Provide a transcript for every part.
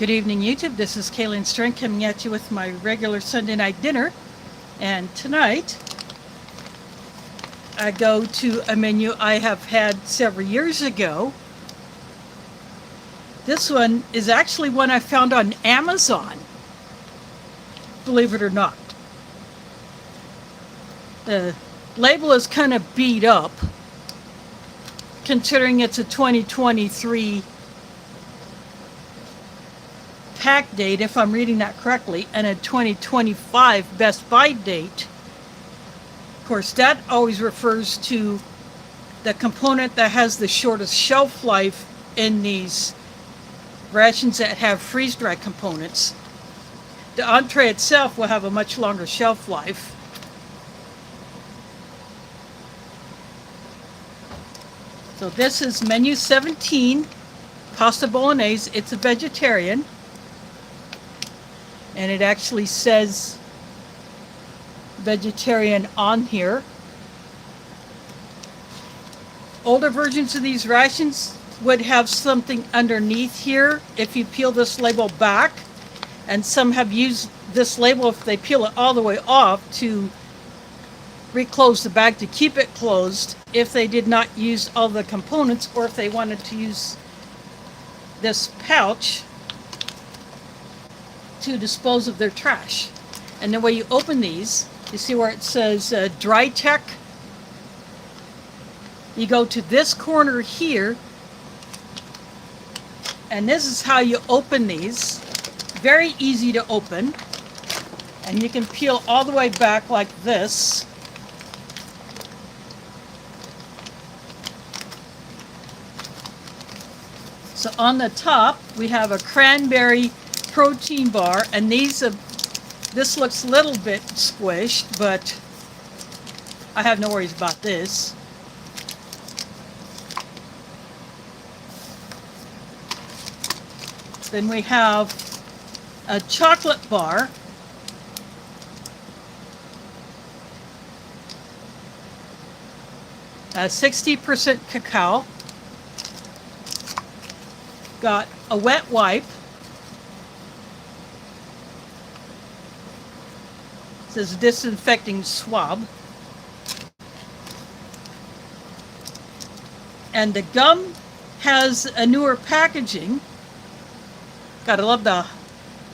Good evening, YouTube. This is Kaylin Strink coming at you with my regular Sunday night dinner. And tonight, I go to a menu I have had several years ago. This one is actually one I found on Amazon, believe it or not. The label is kind of beat up, considering it's a 2023 pack date, if I'm reading that correctly, and a 2025 Best Buy date. Of course, that always refers to the component that has the shortest shelf life in these rations that have freeze-dried components. The entree itself will have a much longer shelf life. So this is menu 17, pasta bolognese. It's a vegetarian. And it actually says vegetarian on here. Older versions of these rations would have something underneath here if you peel this label back. And some have used this label, if they peel it all the way off, to reclose the bag to keep it closed if they did not use all the components, or if they wanted to use this pouch to dispose of their trash. And the way you open these, you see where it says dry tech. You go to this corner here, and this is how you open these. Very easy to open, and you can peel all the way back like this. So on the top we have a cranberry protein bar, and this looks a little bit squished, but I have no worries about this. Then we have a chocolate bar, a 60% cacao, got a wet wipe. It says disinfecting swab. And the gum has a newer packaging. Gotta love the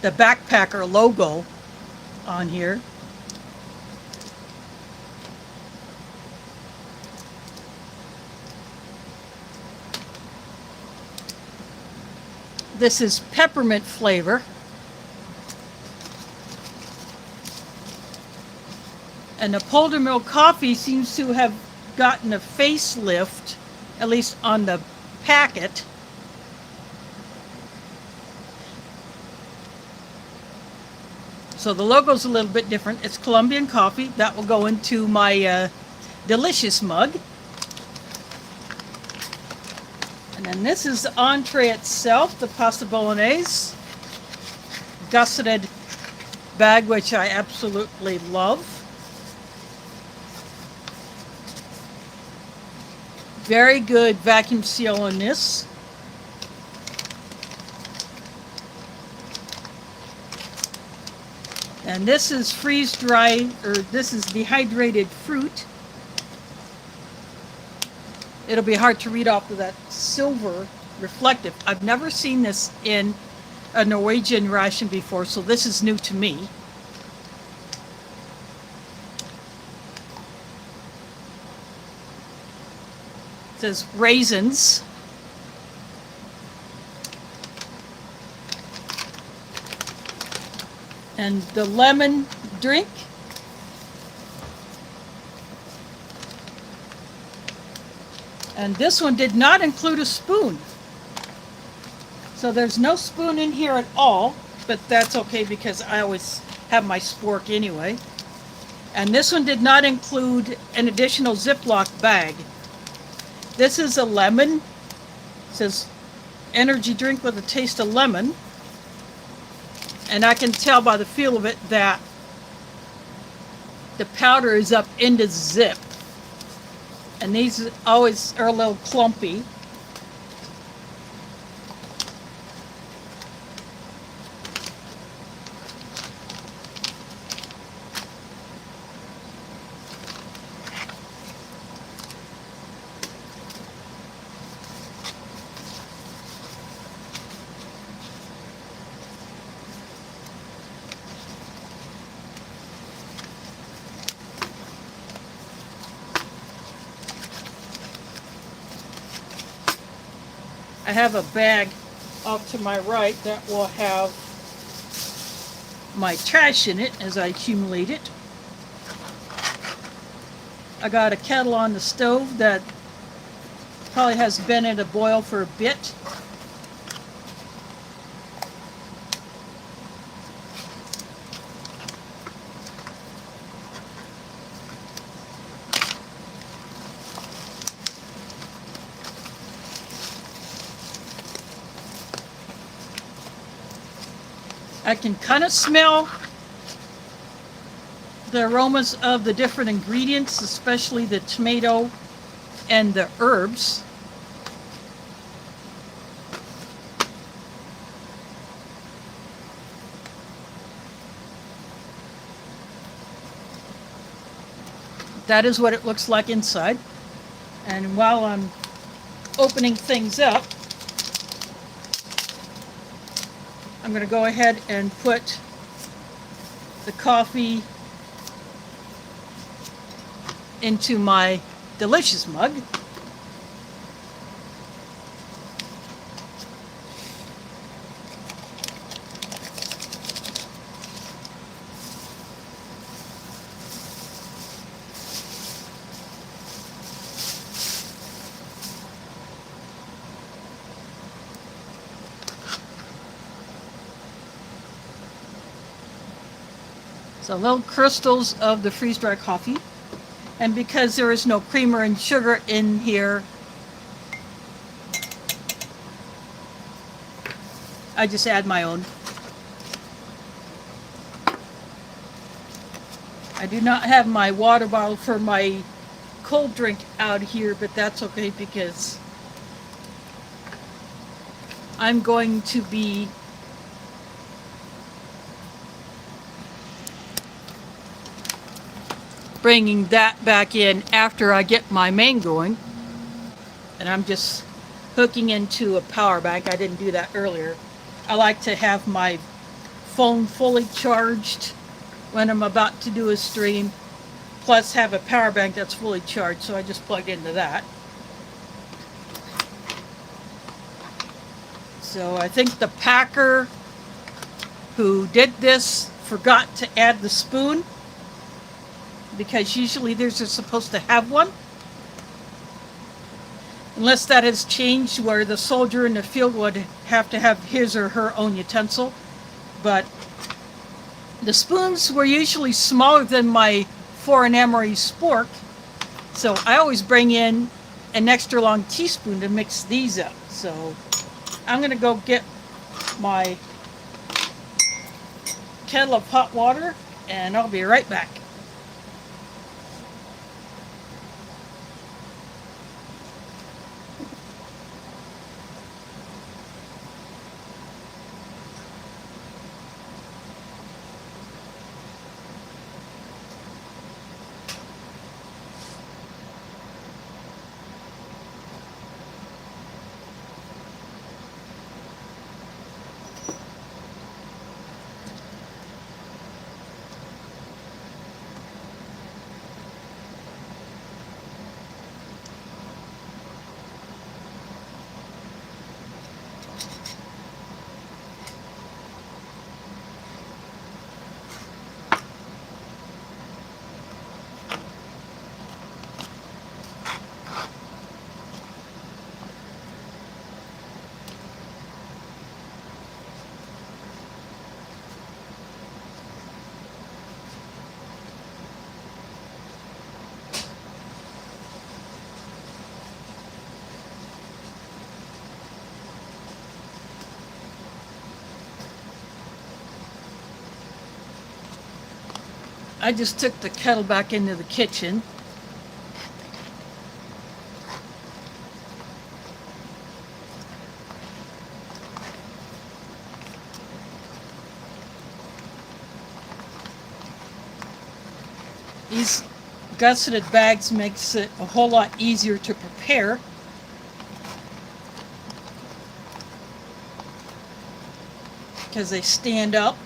backpacker logo on here. This is peppermint flavor. And the Polder Mill coffee seems to have gotten a facelift, at least on the packet. So the logo's a little bit different. It's Colombian coffee. That will go into my delicious mug. And then this is the entree itself, the pasta bolognese. Gusseted bag, which I absolutely love. Very good vacuum seal on this. And this is freeze-dried, or this is dehydrated fruit. It'll be hard to read off of that silver reflective. I've never seen this in a Norwegian ration before, so this is new to me. It says raisins. And the lemon drink. And this one did not include a spoon. So there's no spoon in here at all, but that's okay because I always have my spork anyway. And this one did not include an additional Ziploc bag. This is a lemon. It says energy drink with a taste of lemon. And I can tell by the feel of it that the powder is up into zip. And these always are a little clumpy. I have a bag off to my right that will have my trash in it as I accumulate it. I got a kettle on the stove that probably has been at a boil for a bit. I can kind of smell the aromas of the different ingredients, especially the tomato and the herbs. That is what it looks like inside. And while I'm opening things up, I'm going to go ahead and put the coffee into my delicious mug. So little crystals of the freeze-dried coffee. And because there is no creamer and sugar in here, I just add my own. I do not have my water bottle for my cold drink out here, but that's okay because I'm going to be bringing that back in after I get my main going. And I'm just hooking into a power bank. I didn't do that earlier. I like to have my phone fully charged when I'm about to do a stream, plus have a power bank that's fully charged, so I just plug into that. So I think the packer who did this forgot to add the spoon, because usually there's supposed to have one. Unless that has changed where the soldier in the field would have to have his or her own utensil. But the spoons were usually smaller than my foreign emery spork, so I always bring in an extra long teaspoon to mix these up. So I'm gonna go get my kettle of hot water and I'll be right back. I just took the kettle back into the kitchen. These gusseted bags makes it a whole lot easier to prepare. Because they stand up.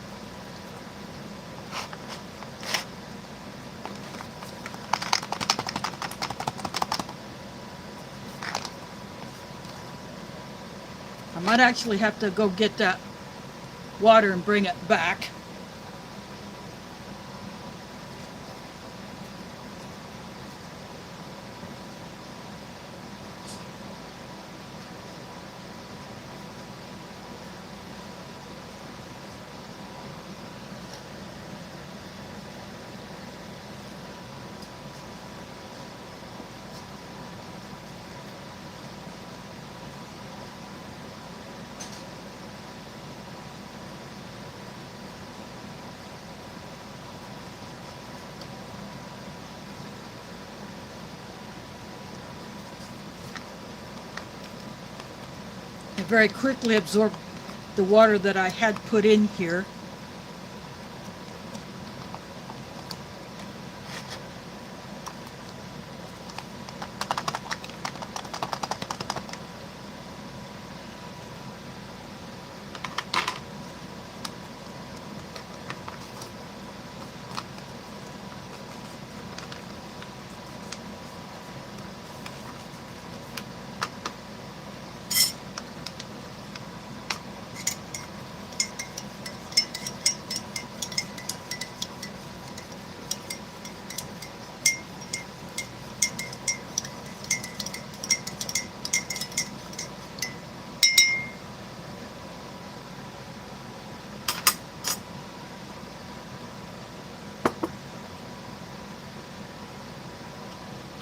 I might actually have to go get that water and bring it back. It very quickly absorbed the water that I had put in here.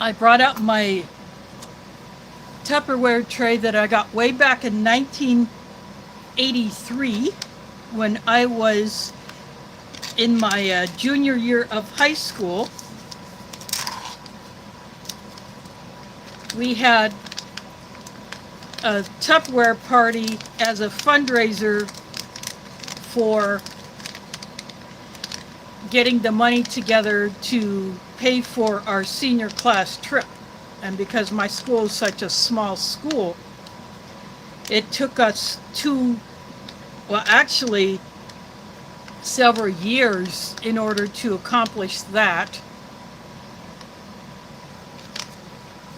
I brought out my Tupperware tray that I got way back in 1983 when I was in my junior year of high school. We had a Tupperware party as a fundraiser for getting the money together to pay for our senior class trip. And because my school is such a small school, it took us actually several years in order to accomplish that.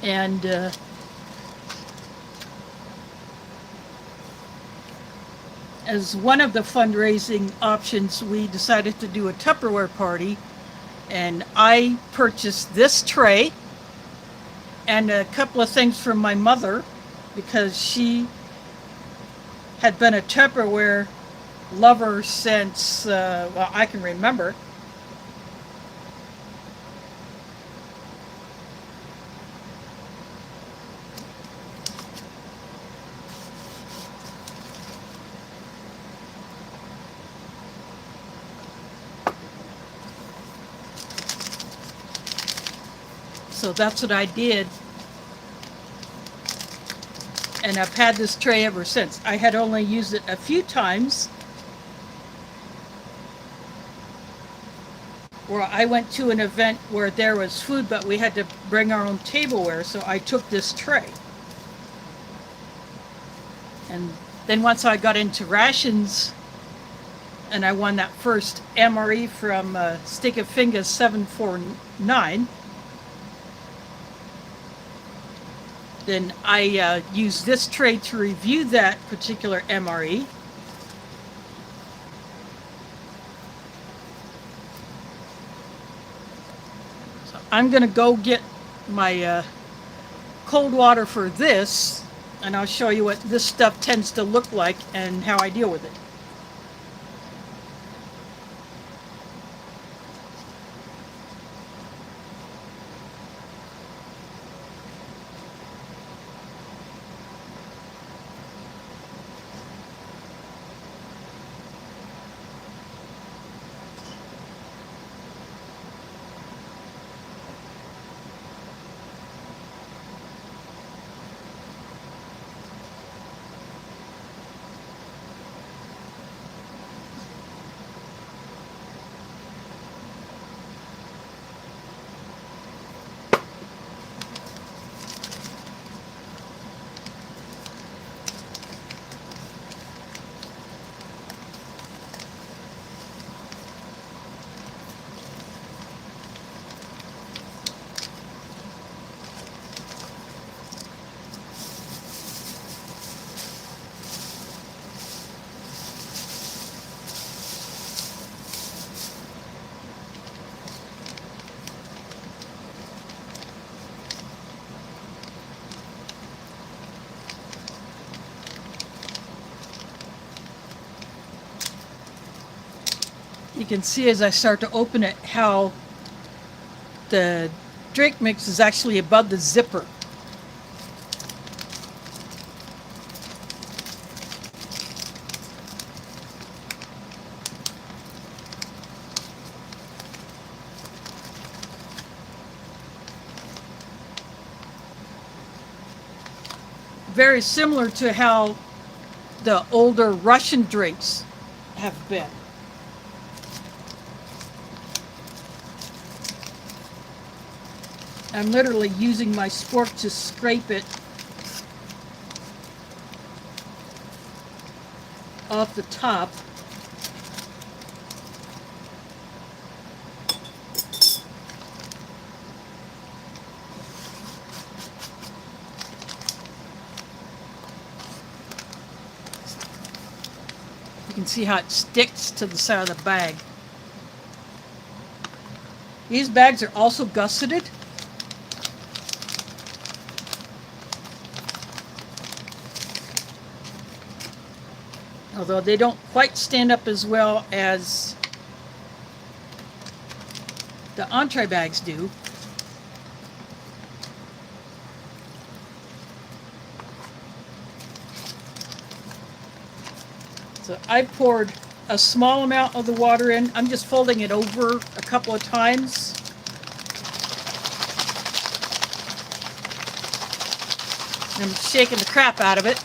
And as one of the fundraising options, we decided to do a Tupperware party, and I purchased this tray and a couple of things from my mother because she had been a Tupperware lover since, I can remember. So that's what I did. And I've had this tray ever since. I had only used it a few times. Where I went to an event where there was food, but we had to bring our own tableware, so I took this tray. And then once I got into rations, and I won that first MRE from Stick of Fingers 749, then I used this tray to review that particular MRE. So I'm going to go get my cold water for this, and I'll show you what this stuff tends to look like and how I deal with it. can see as I start to open it how the drink mix is actually above the zipper. Very similar to how the older Russian drinks have been. I'm literally using my spork to scrape it off the top. You can see how it sticks to the side of the bag. These bags are also gusseted. Although they don't quite stand up as well as the entree bags do. So I poured a small amount of the water in. I'm just folding it over a couple of times. I'm shaking the crap out of it.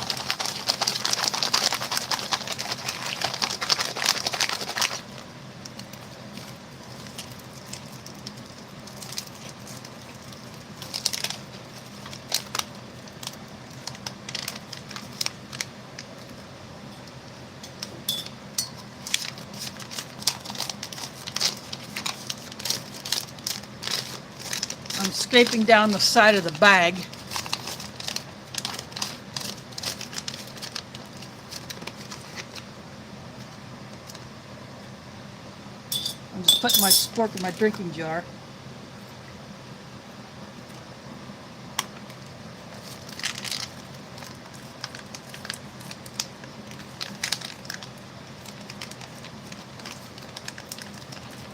I'm scraping down the side of the bag. I'm just putting my spork in my drinking jar.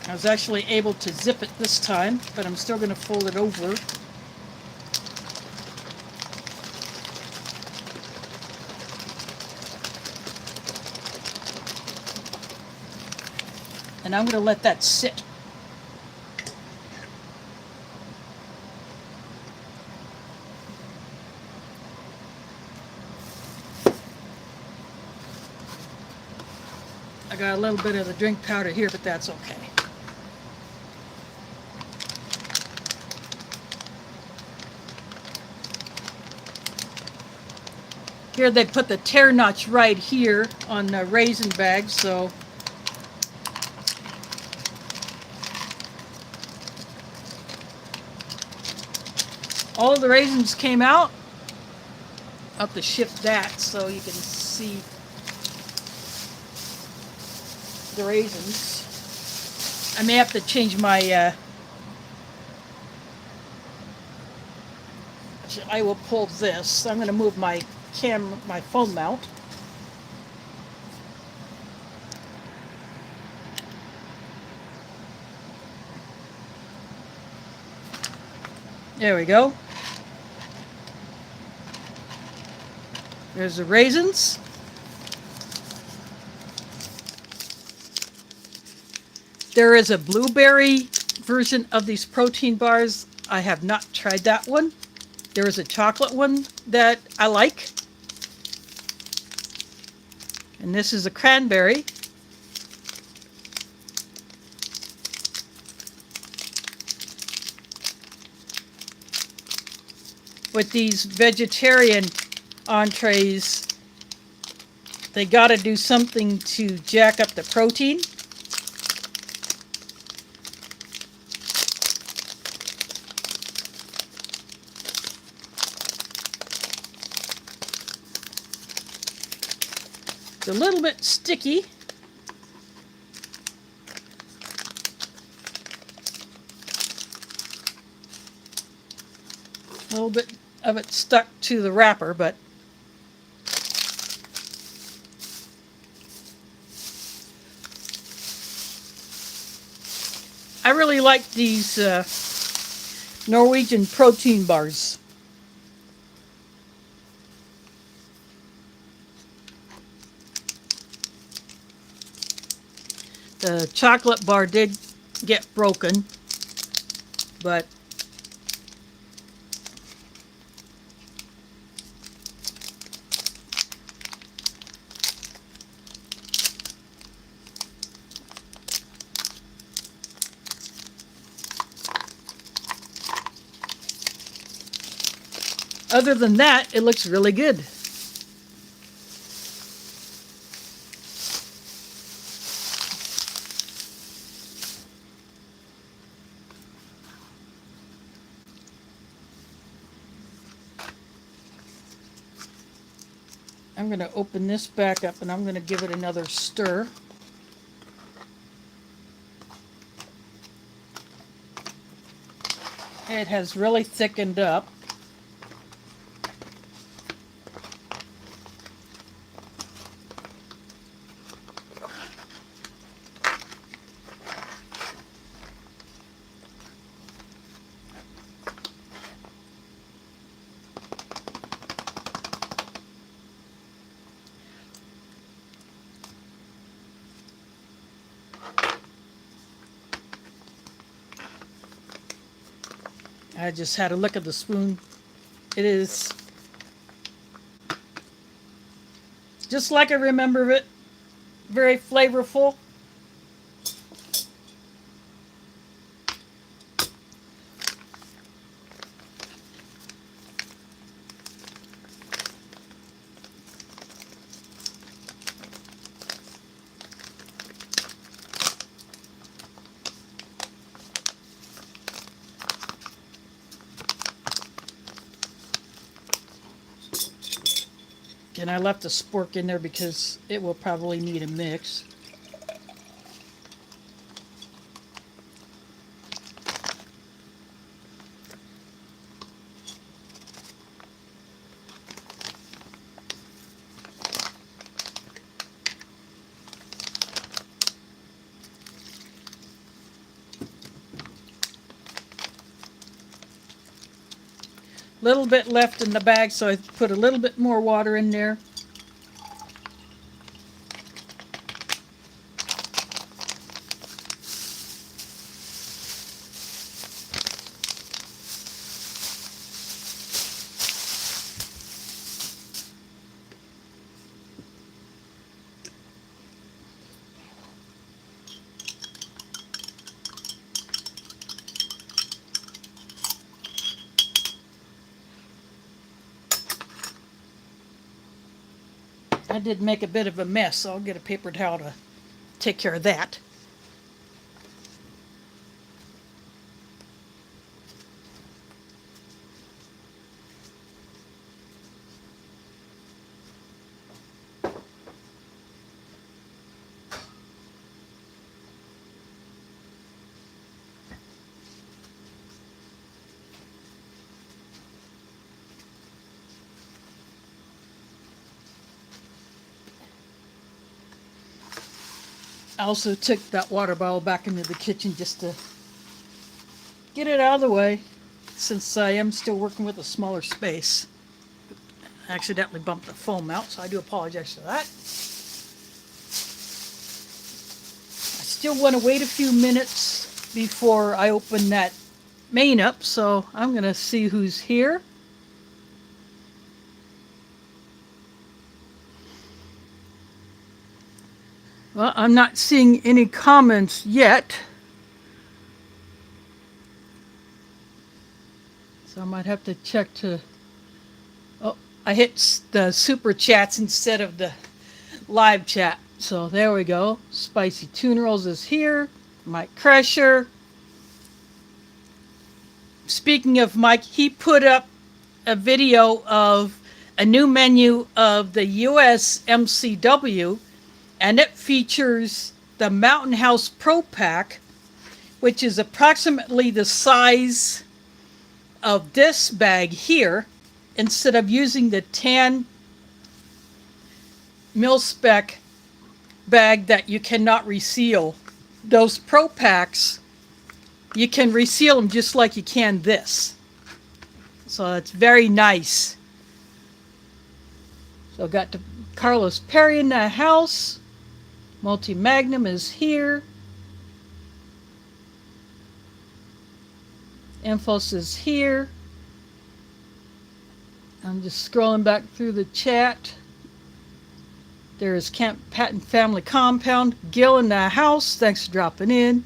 I was actually able to zip it this time, but I'm still going to fold it over. And I'm going to let that sit. I got a little bit of the drink powder here, but that's okay. Here they put the tear notch right here on the raisin bag, so all of the raisins came out. I'll have to shift that so you can see the raisins. I may have to change my I will pull this. I'm going to move my phone mount. There we go. There's the raisins. There is a blueberry version of these protein bars. I have not tried that one. There is a chocolate one that I like. And this is a cranberry. With these vegetarian entrees, they got to do something to jack up the protein. It's a little bit sticky. A little bit of it stuck to the wrapper, but I really like these Norwegian protein bars. The chocolate bar did get broken, but other than that, it looks really good. I'm going to open this back up and I'm going to give it another stir. It has really thickened up. I just had a look at the spoon. It is just like I remember it, very flavorful. And I left the spork in there because it will probably need a mix. Little bit left in the bag, so I put a little bit more water in there. I did make a bit of a mess, so I'll get a paper towel to take care of that. I also took that water bottle back into the kitchen just to get it out of the way, since I am still working with a smaller space. I accidentally bumped the foam out, so I do apologize for that. I still want to wait a few minutes before I open that main up, so I'm going to see who's here. Well, I'm not seeing any comments yet. So I might have to check to... Oh, I hit the super chats instead of the live chat. So there we go. Spicy tuna rolls is here. Mike Crusher. Speaking of Mike, he put up a video of a new menu of the US MCW, and it features the Mountain House Pro Pack, which is approximately the size of this bag here, instead of using the tan mil-spec bag that you cannot reseal. Those Pro Packs you can reseal them just like you can this. So it's very nice. So got Carlos Perry in the house. Multi Magnum is here. Infos is here. I'm just scrolling back through the chat. There's Camp Patton Family Compound. Gil in the house. Thanks for dropping in.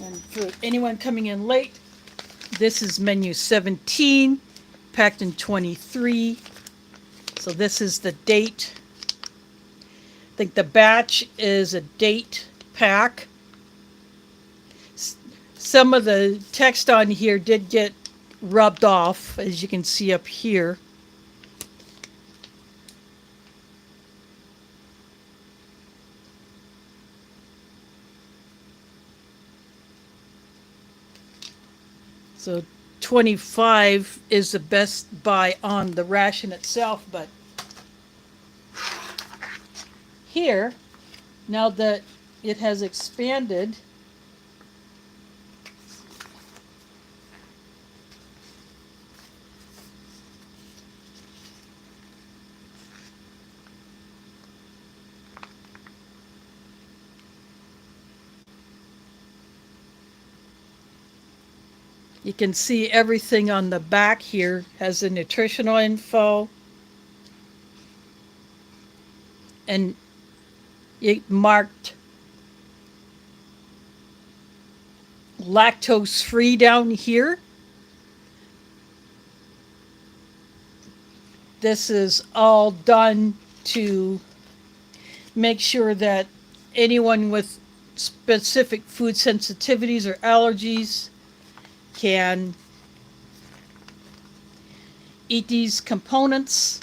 And for anyone coming in late, this is menu 17, packed in 23. So this is the date. I think the batch is a date pack. Some of the text on here did get rubbed off, as you can see up here. So 25 is the best buy on the ration itself, but here, now that it has expanded, you can see everything on the back here has the nutritional info, and it marked lactose free down here. This is all done to make sure that anyone with specific food sensitivities or allergies can eat these components.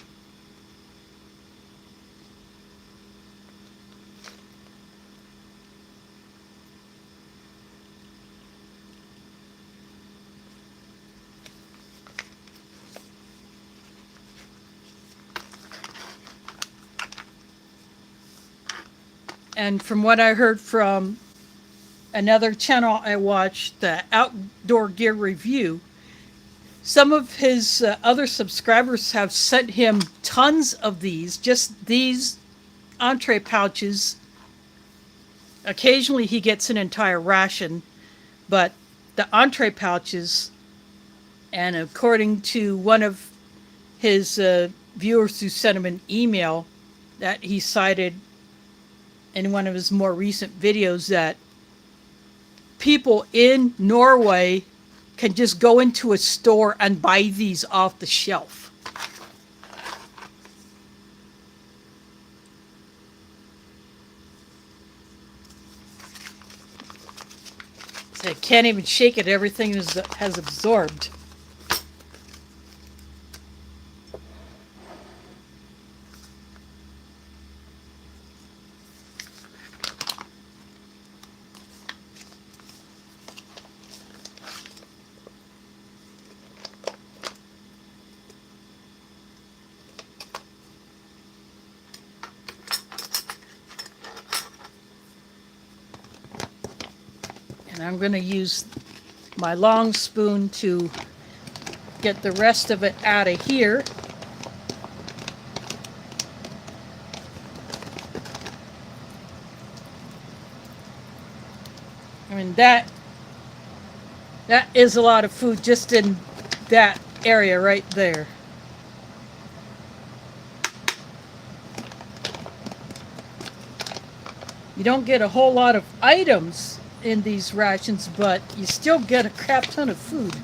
And from what I heard from another channel I watched, the Outdoor Gear Review, some of his other subscribers have sent him tons of these, just these entree pouches. Occasionally he gets an entire ration, but the entree pouches, and according to one of his viewers who sent him an email that he cited in one of his more recent videos, that people in Norway can just go into a store and buy these off the shelf. So I can't even shake it. Everything has absorbed. And I'm going to use my long spoon to get the rest of it out of here. I mean, that is a lot of food just in that area right there. You don't get a whole lot of items in these rations, but you still get a crap ton of food.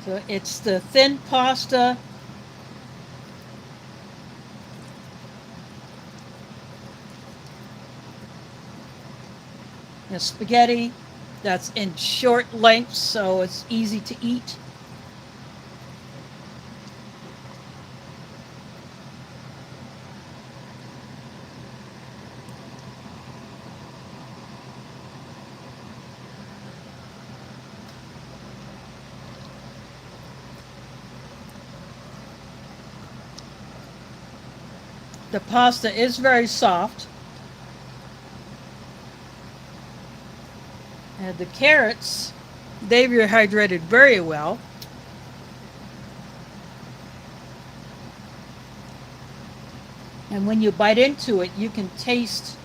So it's the thin pasta, the spaghetti that's in short lengths so it's easy to eat. The pasta is very soft. And the carrots, they've rehydrated very well. And when you bite into it, you can taste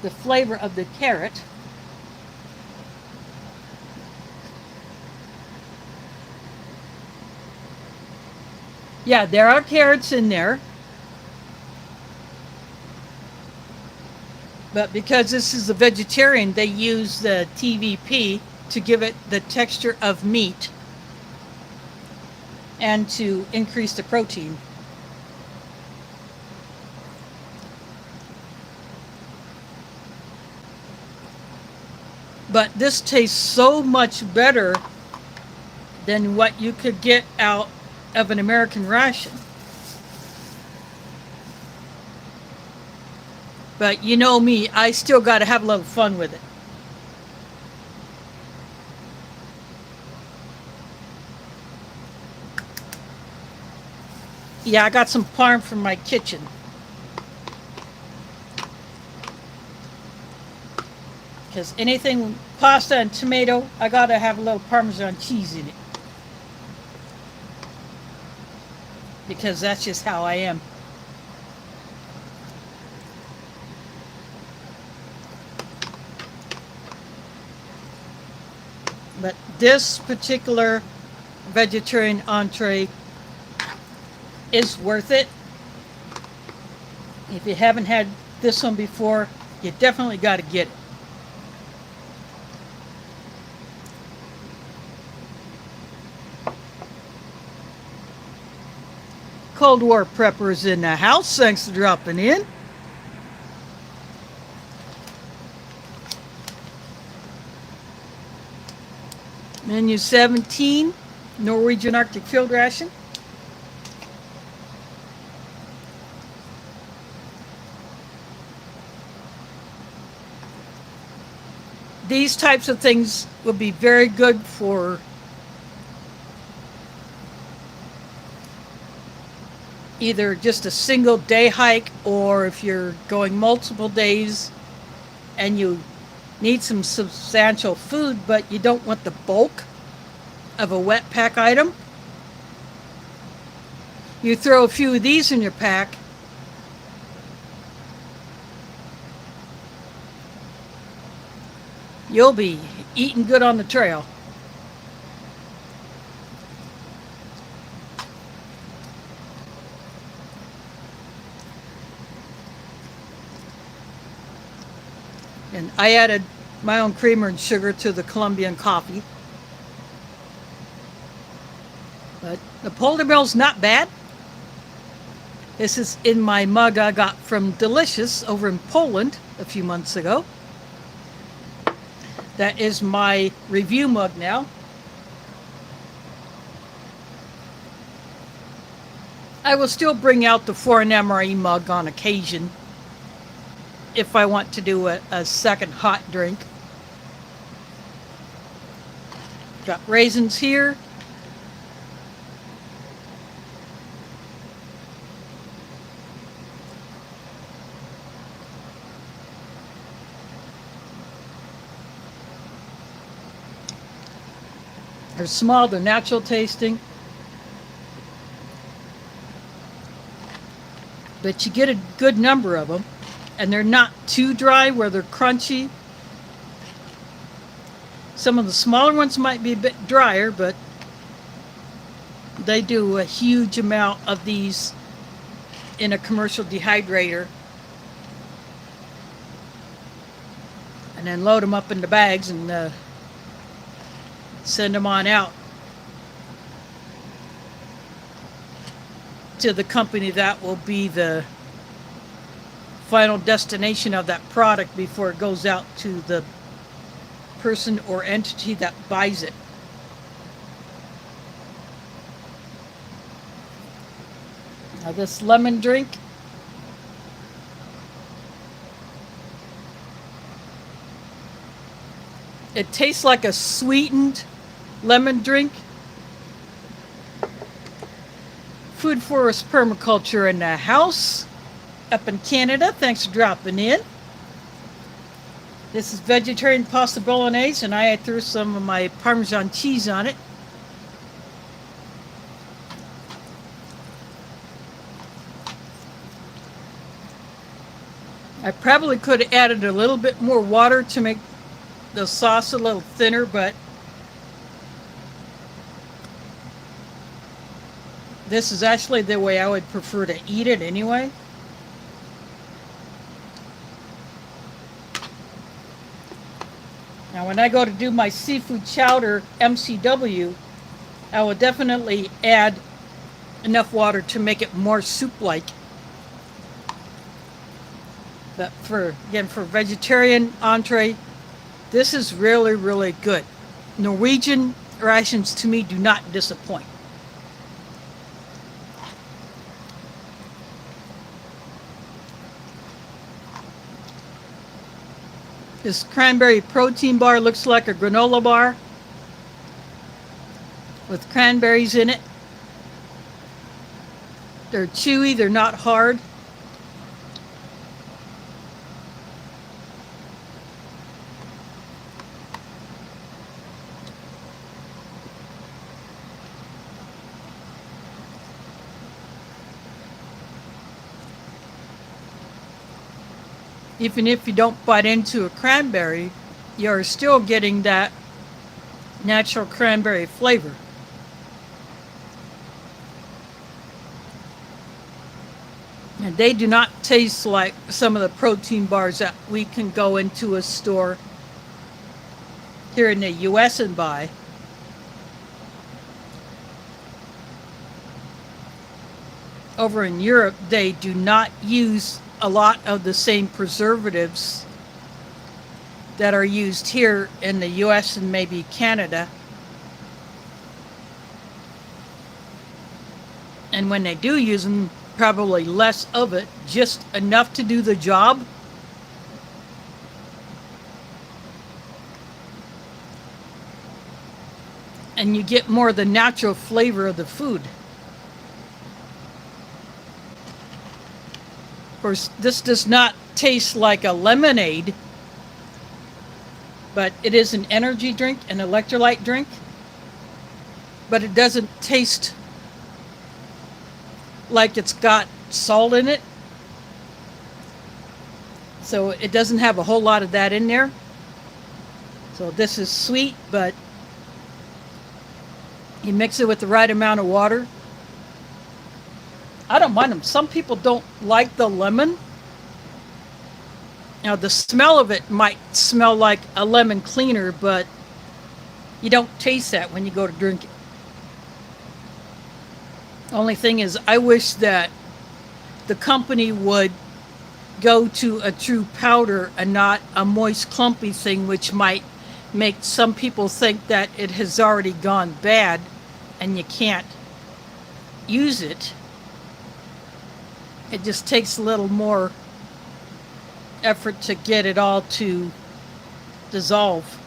the flavor of the carrot. Yeah, there are carrots in there. But because this is a vegetarian, they use the TVP to give it the texture of meat and to increase the protein. But this tastes so much better than what you could get out of an American ration. But you know me, I still got to have a little fun with it. Yeah, I got some parm from my kitchen. Because anything pasta and tomato, I got to have a little Parmesan cheese in it. Because that's just how I am. But this particular vegetarian entree is worth it. If you haven't had this one before, you definitely got to get it. Cold War preppers in the house, thanks for dropping in. Menu 17, Norwegian Arctic Field Ration. These types of things would be very good for either just a single day hike, or if you're going multiple days and you need some substantial food but you don't want the bulk of a wet pack item. You throw a few of these in your pack, you'll be eating good on the trail. And I added my own creamer and sugar to the Colombian coffee. But the Polar Bill's not bad. This is in my mug I got from Delicious over in Poland a few months ago. That is my review mug now. I will still bring out the Foreign MRE mug on occasion if I want to do a second hot drink. Got raisins here. They're small, they're natural tasting. But you get a good number of them. And they're not too dry where they're crunchy. Some of the smaller ones might be a bit drier, but they do a huge amount of these in a commercial dehydrator. And then load them up into bags and send them on out. to the company that will be the final destination of that product before it goes out to the person or entity that buys it. Now this lemon drink, it tastes like a sweetened lemon drink. Food Forest Permaculture in the house up in Canada. Thanks for dropping in. This is vegetarian pasta bolognese, and I threw some of my Parmesan cheese on it. I probably could have added a little bit more water to make the sauce a little thinner, but this is actually the way I would prefer to eat it anyway. Now when I go to do my seafood chowder MCW, I will definitely add enough water to make it more soup-like. But for vegetarian entree, this is really, really good. Norwegian rations to me do not disappoint. This cranberry protein bar looks like a granola bar with cranberries in it. They're chewy, they're not hard. Even if you don't bite into a cranberry, you're still getting that natural cranberry flavor. And they do not taste like some of the protein bars that we can go into a store here in the US and buy. Over in Europe, they do not use a lot of the same preservatives that are used here in the US and maybe Canada. And when they do use them, probably less of it, just enough to do the job. And you get more of the natural flavor of the food. Of course, this does not taste like a lemonade, but it is an energy drink, an electrolyte drink. But it doesn't taste like it's got salt in it. So it doesn't have a whole lot of that in there. So this is sweet, but you mix it with the right amount of water. I don't mind them. Some people don't like the lemon. Now the smell of it might smell like a lemon cleaner, but you don't taste that when you go to drink it. Only thing is, I wish that the company would go to a true powder and not a moist clumpy thing, which might make some people think that it has already gone bad and you can't use it. It just takes a little more effort to get it all to dissolve.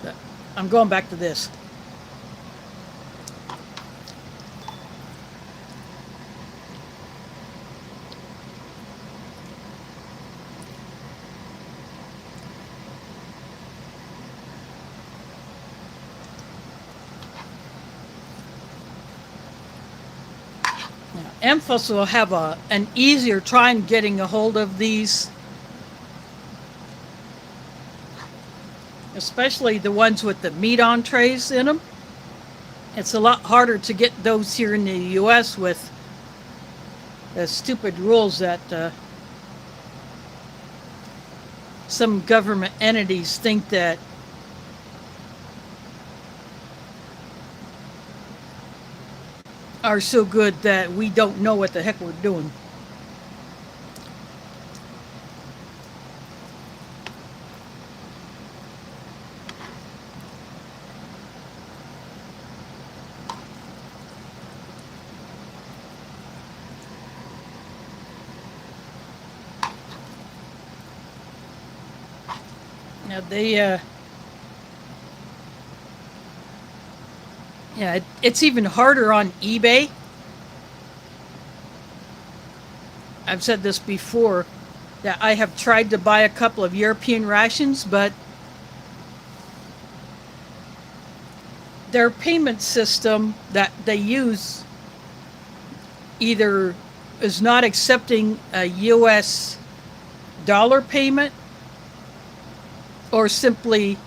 But I'm going back to this. Emphas will have an easier time getting a hold of these, especially the ones with the meat entrees in them. It's a lot harder to get those here in the US with the stupid rules that some government entities think that are so good that we don't know what the heck we're doing. Now it's even harder on eBay. I've said this before, that I have tried to buy a couple of European rations, but their payment system that they use either is not accepting a US dollar payment, or simply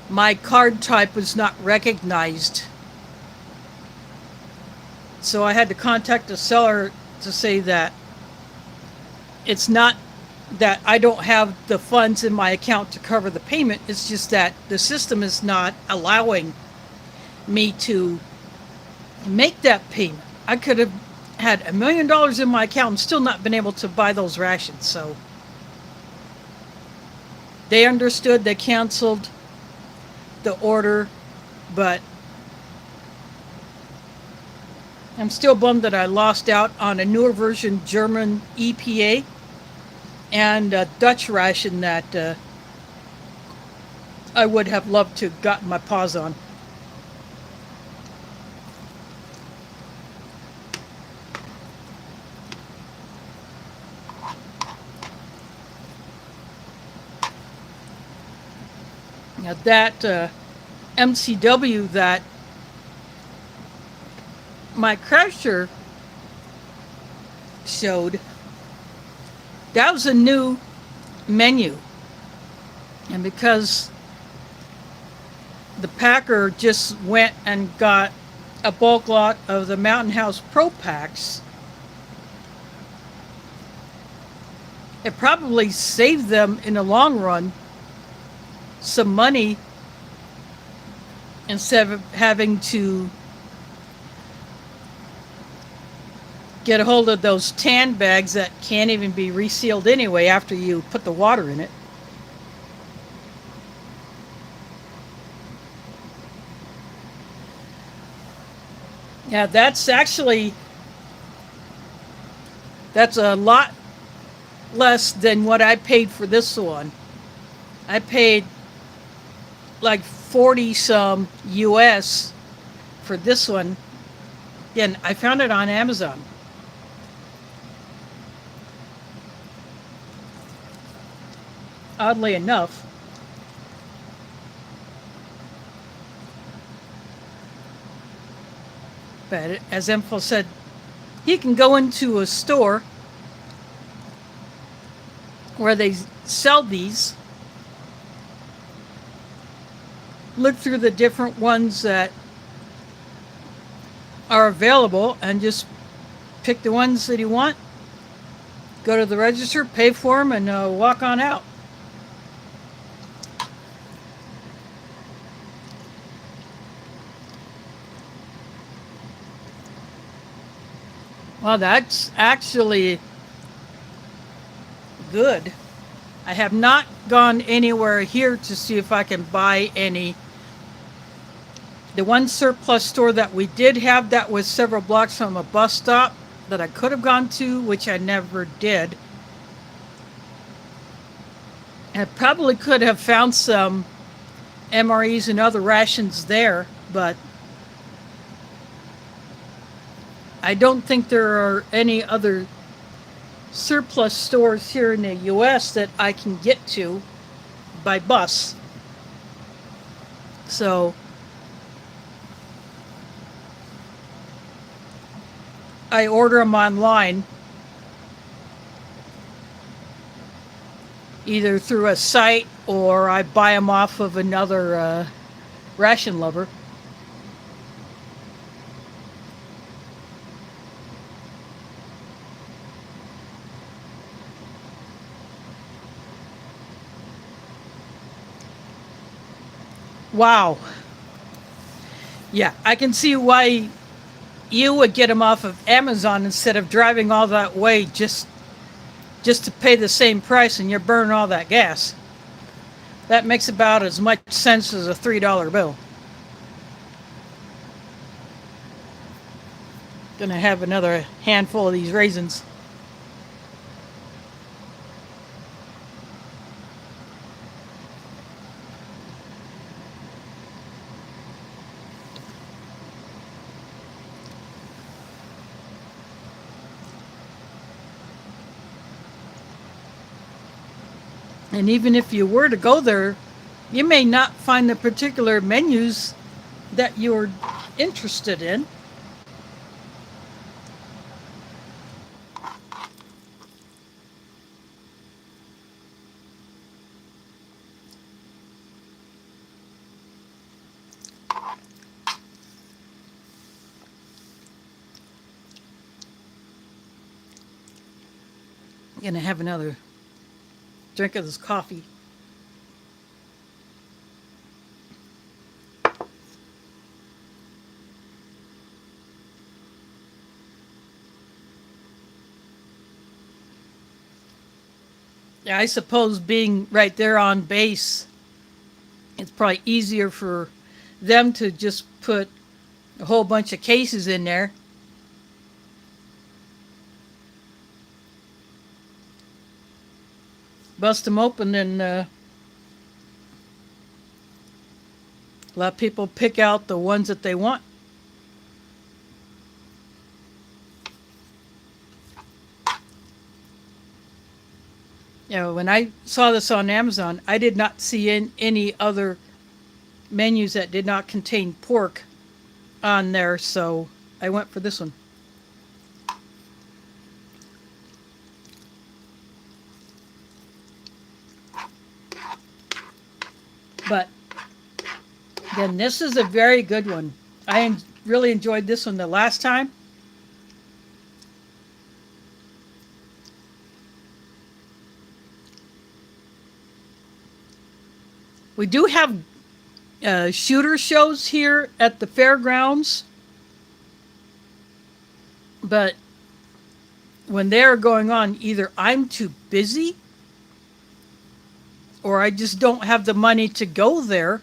my card type was not recognized. So I had to contact the seller to say that it's not that I don't have the funds in my account to cover the payment, it's just that the system is not allowing me to make that payment. I could have had $1 million in my account and still not been able to buy those rations. So they understood, they canceled the order, but I'm still bummed that I lost out on a newer version German EPA and a Dutch ration that I would have loved to have gotten my paws on. Now that MCW that my crasher showed, that was a new menu. And because the packer just went and got a bulk lot of the Mountain House Pro Packs, it probably saved them in the long run some money instead of having to get a hold of those tan bags that can't even be resealed anyway after you put the water in it. Yeah, that's a lot less than what I paid for this one. I paid like 40 some US for this one. Again, I found it on Amazon. Oddly enough. But as Info said, you can go into a store where they sell these, look through the different ones that are available, and just pick the ones that you want, go to the register, pay for them, and walk on out. Well, that's actually good. I have not gone anywhere here to see if I can buy any. The one surplus store that we did have that was several blocks from a bus stop that I could have gone to, which I never did. I probably could have found some MREs and other rations there, but I don't think there are any other surplus stores here in the US that I can get to by bus. So I order them online, either through a site or I buy them off of another ration lover. Wow. Yeah, I can see why you would get them off of Amazon instead of driving all that way just to pay the same price and you're burning all that gas. That makes about as much sense as a $3 bill. Gonna have another handful of these raisins. And even if you were to go there, you may not find the particular menus that you're interested in. I'm gonna have another drink of this coffee. Yeah, I suppose being right there on base, it's probably easier for them to just put a whole bunch of cases in there. Bust them open and let people pick out the ones that they want. You know, when I saw this on Amazon, I did not see any other menus that did not contain pork on there, so I went for this one. But then this is a very good one. I really enjoyed this one the last time. We do have shooter shows here at the fairgrounds, but when they're going on, either I'm too busy or I just don't have the money to go there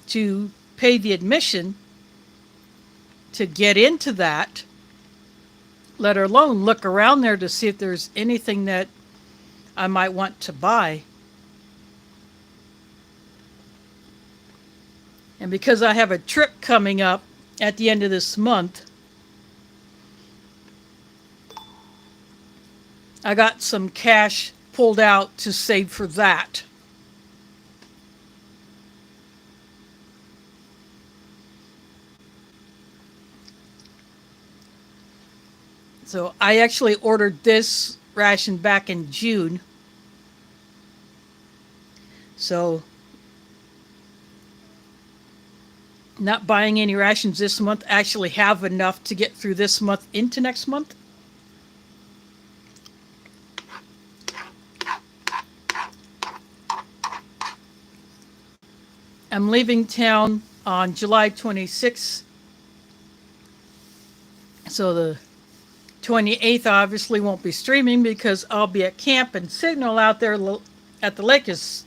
to pay the admission to get into that, let alone look around there to see if there's anything that I might want to buy. And because I have a trip coming up at the end of this month, I got some cash pulled out to save for that. So I actually ordered this ration back in June. So not buying any rations this month, actually have enough to get through this month into next month. I'm leaving town on July 26th. So the 28th obviously won't be streaming because I'll be at camp, and signal out there at the lake is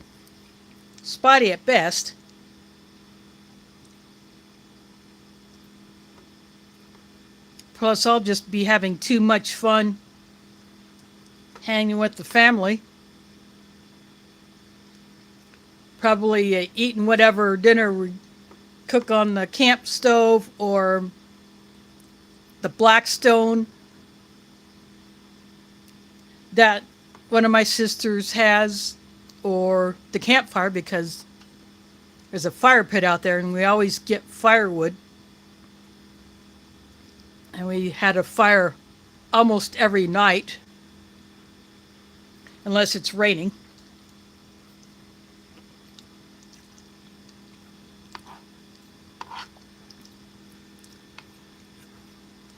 spotty at best. Plus, I'll just be having too much fun hanging with the family. Probably eating whatever dinner we cook on the camp stove or the Blackstone that one of my sisters has, or the campfire, because there's a fire pit out there and we always get firewood. And we had a fire almost every night, unless it's raining.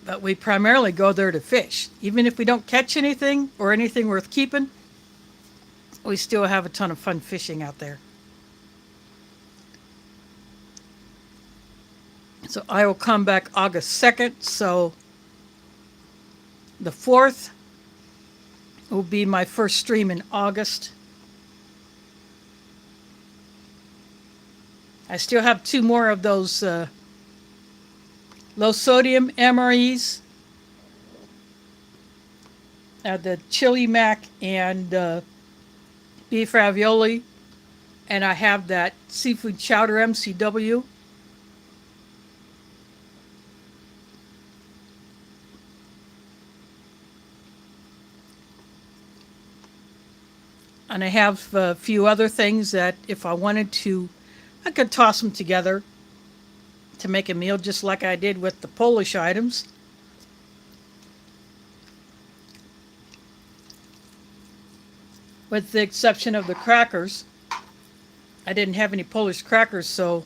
But we primarily go there to fish. Even if we don't catch anything or anything worth keeping, we still have a ton of fun fishing out there. So I will come back August 2nd. So the 4th will be my first stream in August. I still have 2 more of those low sodium MREs. The chili mac and beef ravioli. And I have that seafood chowder MCW. And I have a few other things that if I wanted to, I could toss them together to make a meal just like I did with the Polish items. With the exception of the crackers. I didn't have any Polish crackers, so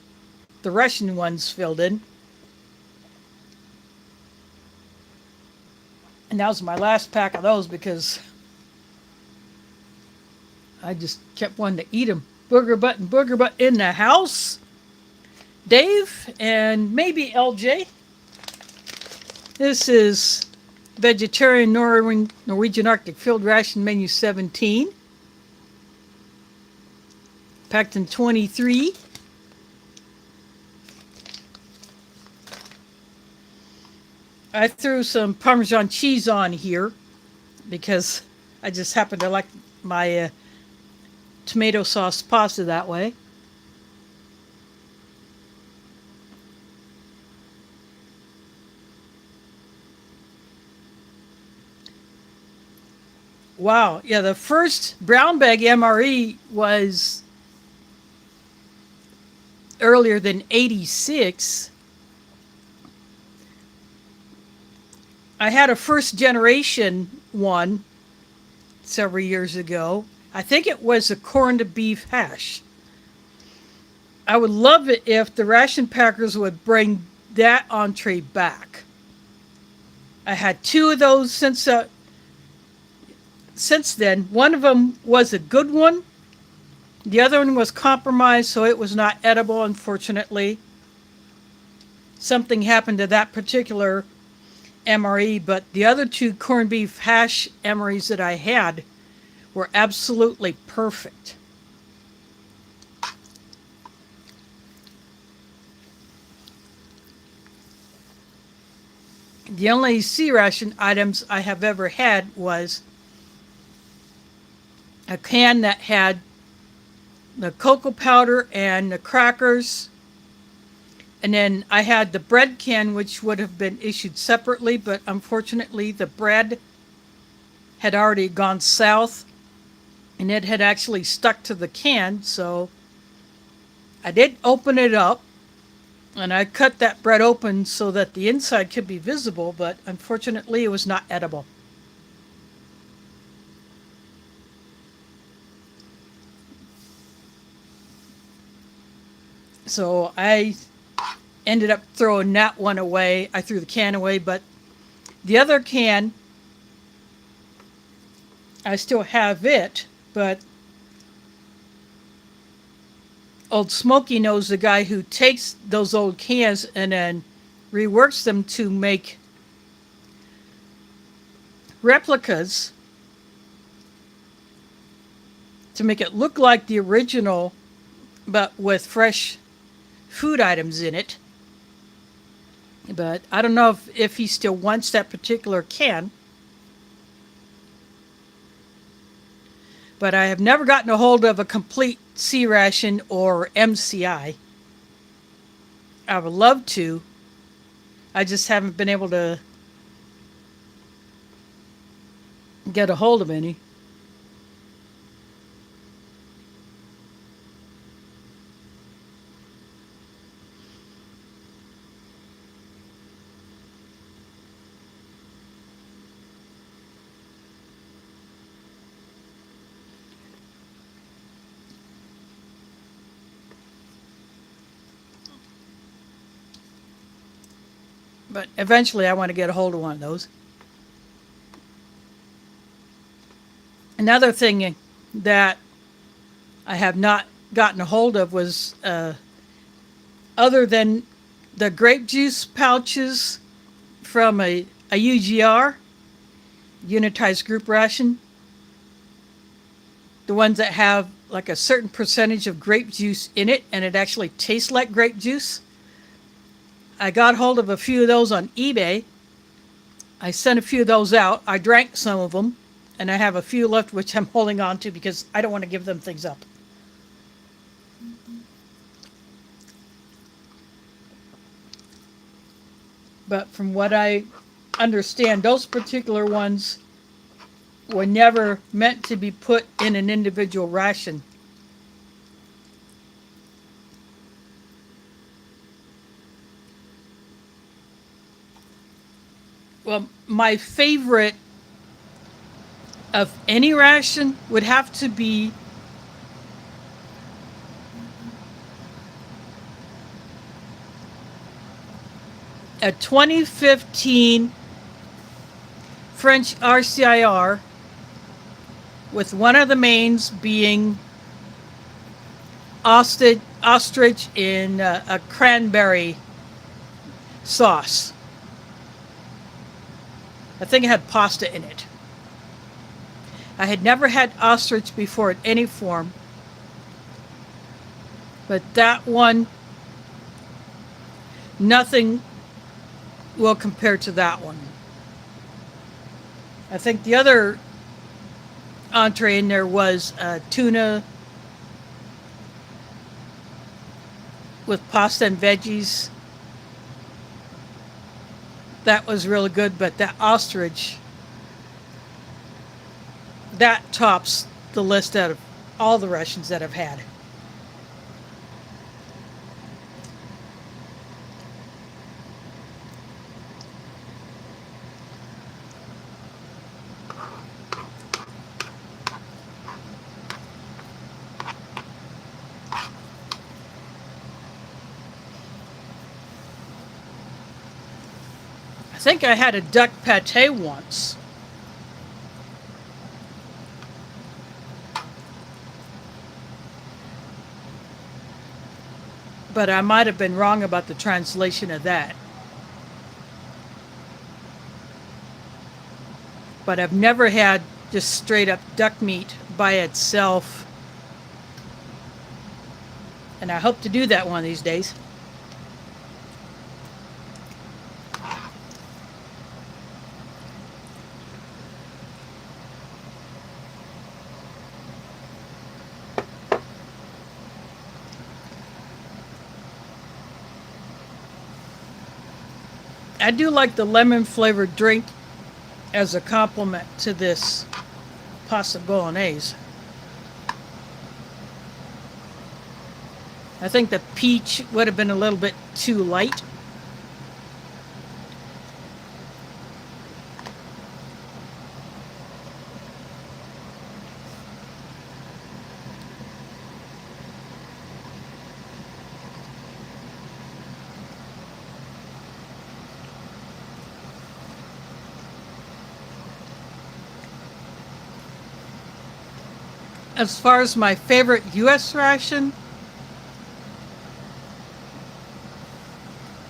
the Russian ones filled in. And that was my last pack of those because I just kept wanting to eat them. Booger butt in the house. Dave and maybe LJ. This is vegetarian Norwegian Arctic Field Ration Menu 17. Packed in 23. I threw some Parmesan cheese on here because I just happen to like my tomato sauce pasta that way. Wow, yeah, the first brown bag MRE was earlier than 86. I had a first generation one several years ago. I think it was a corned beef hash. I would love it if the ration packers would bring that entree back. I had 2 of those since then. One of them was a good one. The other one was compromised, so it was not edible, unfortunately. Something happened to that particular MRE, but the other 2 corned beef hash MREs that I had were absolutely perfect. The only C ration items I have ever had was a can that had the cocoa powder and the crackers. And then I had the bread can, which would have been issued separately, but unfortunately the bread had already gone south and it had actually stuck to the can. So I did open it up and I cut that bread open so that the inside could be visible, but unfortunately it was not edible. So I ended up throwing that one away. I threw the can away, but the other can, I still have it, but Old Smokey knows the guy who takes those old cans and then reworks them to make replicas to make it look like the original, but with fresh food items in it. But I don't know if he still wants that particular can. But I have never gotten a hold of a complete C ration or MCI. I would love to. I just haven't been able to get a hold of any. But eventually I want to get a hold of one of those. Another thing that I have not gotten a hold of was, other than the grape juice pouches from a UGR, unitized group ration, the ones that have like a certain percentage of grape juice in it and it actually tastes like grape juice. I got hold of a few of those on eBay. I sent a few of those out. I drank some of them, and I have a few left which I'm holding on to because I don't want to give them things up. But from what I understand, those particular ones were never meant to be put in an individual ration. Well, my favorite of any ration would have to be a 2015 French RCIR with one of the mains being ostrich in a cranberry sauce. I think it had pasta in it. I had never had ostrich before in any form, but that one, nothing will compare to that one. I think the other entree in there was tuna with pasta and veggies. That was really good, but that ostrich, that tops the list out of all the Russians that I've had. I think I had a duck pate once. But I might have been wrong about the translation of that. But I've never had just straight up duck meat by itself. And I hope to do that one of these days. I do like the lemon flavored drink as a complement to this pasta bolognese. I think the peach would have been a little bit too light. As far as my favorite U.S. ration,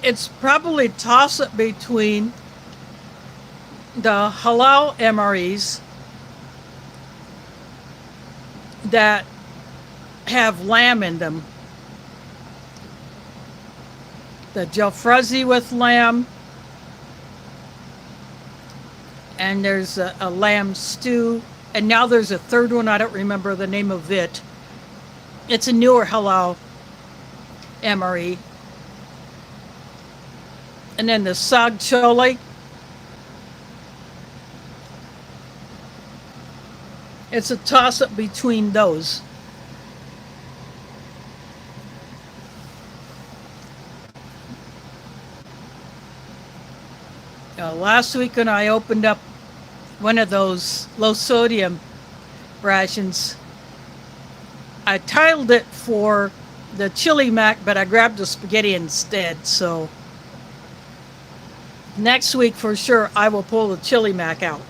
it's probably a toss-up between the halal MREs that have lamb in them. The jalfrezi with lamb, and there's a lamb stew. And now there's a third one, I don't remember the name of it. It's a newer halal MRE. And then the sag chole. It's a toss-up between those. Last week when I opened up one of those low sodium rations, I titled it for the chili mac, but I grabbed the spaghetti instead. So next week for sure I will pull the chili mac out.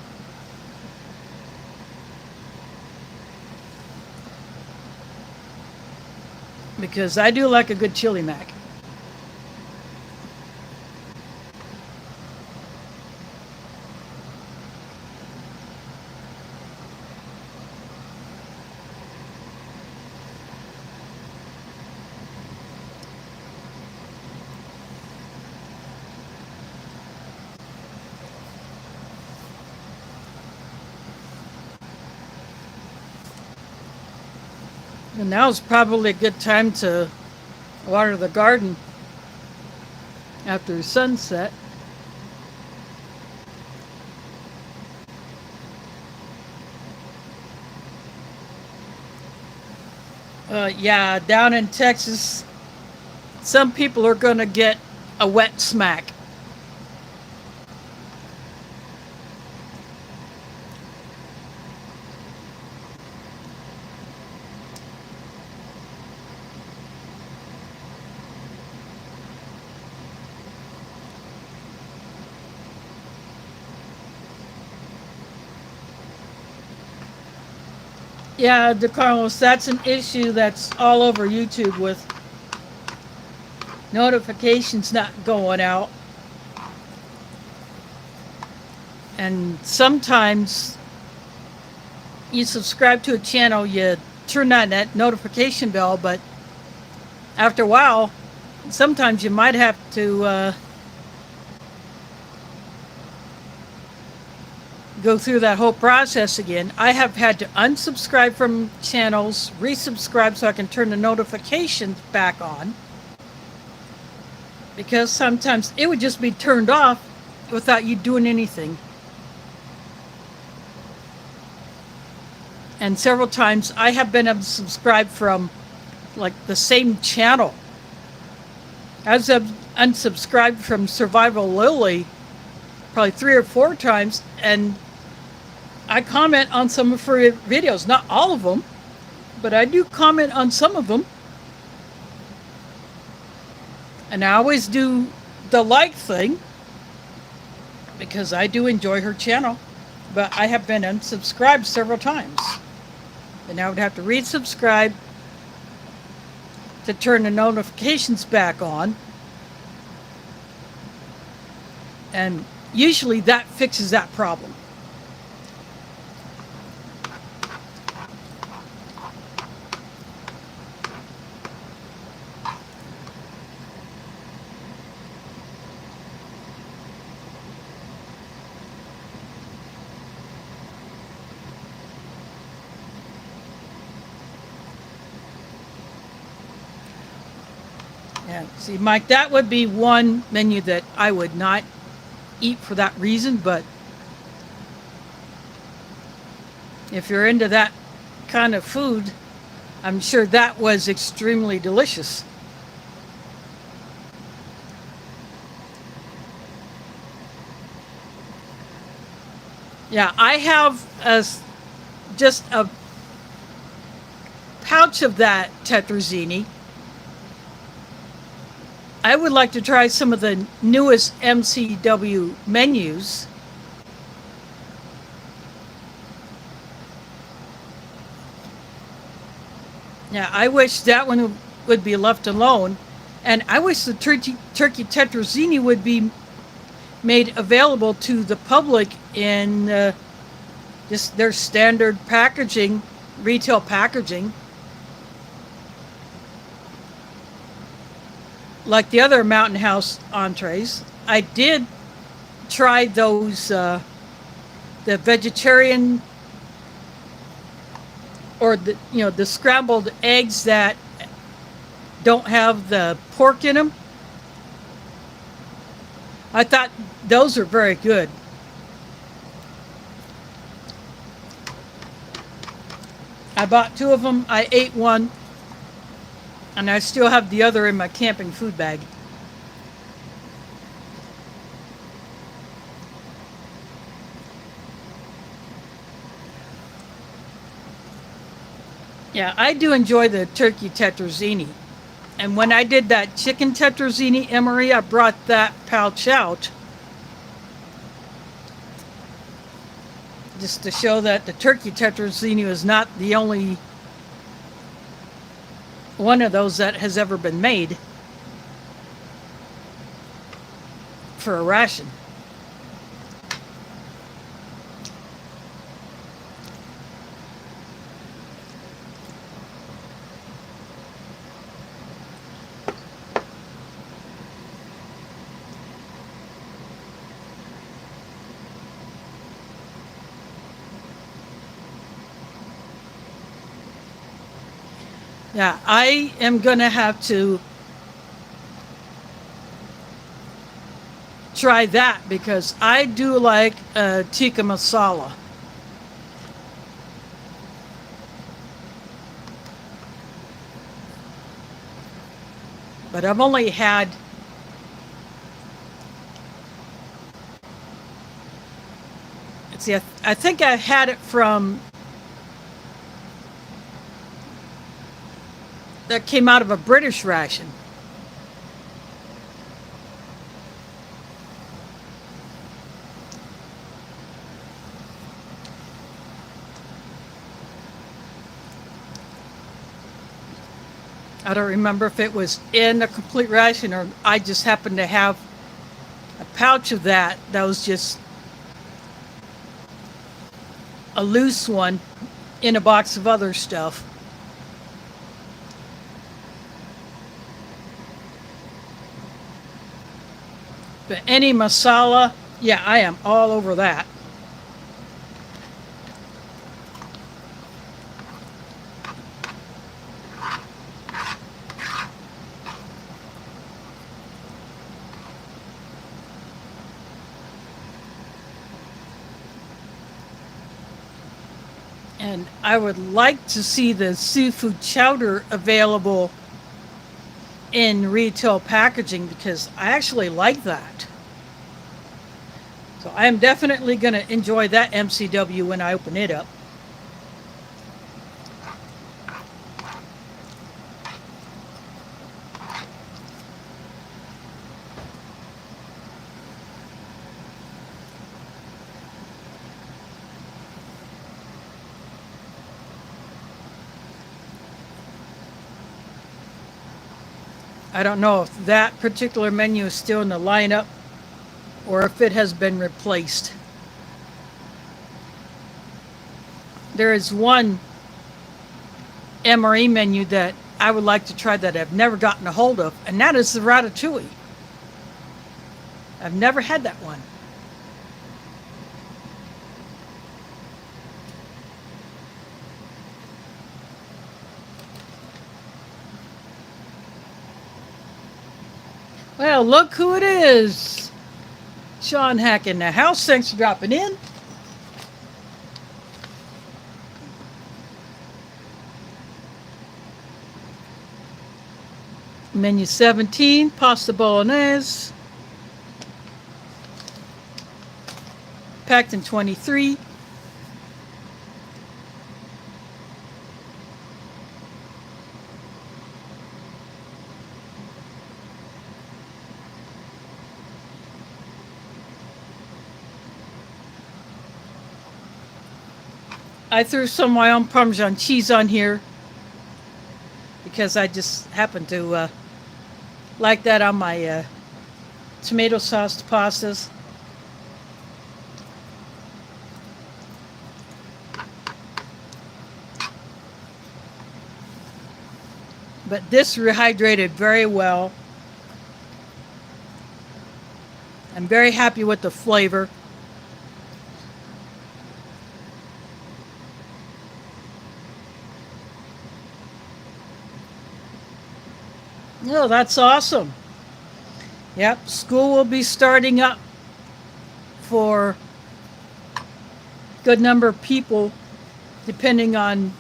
Because I do like a good chili mac. And now's probably a good time to water the garden after sunset. Yeah, down in Texas, some people are going to get a wet smack. Yeah, DeCarlos, that's an issue that's all over YouTube with notifications not going out. And sometimes you subscribe to a channel, you turn on that notification bell, but after a while, sometimes you might have to go through that whole process again. I have had to unsubscribe from channels, resubscribe so I can turn the notifications back on, because sometimes it would just be turned off without you doing anything. And several times I have been unsubscribed from like the same channel. I was unsubscribed from Survival Lily probably 3 or 4 times, and I comment on some of her videos, not all of them, but I do comment on some of them. And I always do the like thing because I do enjoy her channel, but I have been unsubscribed several times. And I would have to resubscribe to turn the notifications back on. And usually that fixes that problem. Yeah, see, Mike, that would be one menu that I would not eat for that reason, but if you're into that kind of food, I'm sure that was extremely delicious. Yeah, I have just a pouch of that tetrazzini. I would like to try some of the newest MCW menus. Yeah, I wish that one would be left alone. And I wish the turkey tetrazzini would be made available to the public in just their standard packaging, retail packaging. Like the other Mountain House entrees. I did try those, the vegetarian, or the scrambled eggs that don't have the pork in them. I thought those are very good. I bought 2 of them. I ate one. And I still have the other in my camping food bag. Yeah, I do enjoy the turkey tetrazzini. And when I did that chicken tetrazzini emery, I brought that pouch out just to show that the turkey tetrazzini is not the only one of those that has ever been made for a ration. Yeah, I am going to have to try that because I do like tikka masala. But I've only had, let's see, I think I had it from, that came out of a British ration. I don't remember if it was in a complete ration or I just happened to have a pouch of that was just a loose one in a box of other stuff. But any masala, yeah, I am all over that. And I would like to see the seafood chowder available in retail packaging because I actually like that. So I am definitely going to enjoy that MCW when I open it up. I don't know if that particular menu is still in the lineup or if it has been replaced. There is one MRE menu that I would like to try that I've never gotten a hold of, and that is the ratatouille. I've never had that one. Well, look who it is. Sean Hack in the house. Thanks for dropping in. Menu 17, pasta bolognese. Packed in 23. I threw some of my own Parmesan cheese on here because I just happen to like that on my tomato sauce pastas. But this rehydrated very well. I'm very happy with the flavor. Oh, that's awesome. Yep, school will be starting up for a good number of people, depending on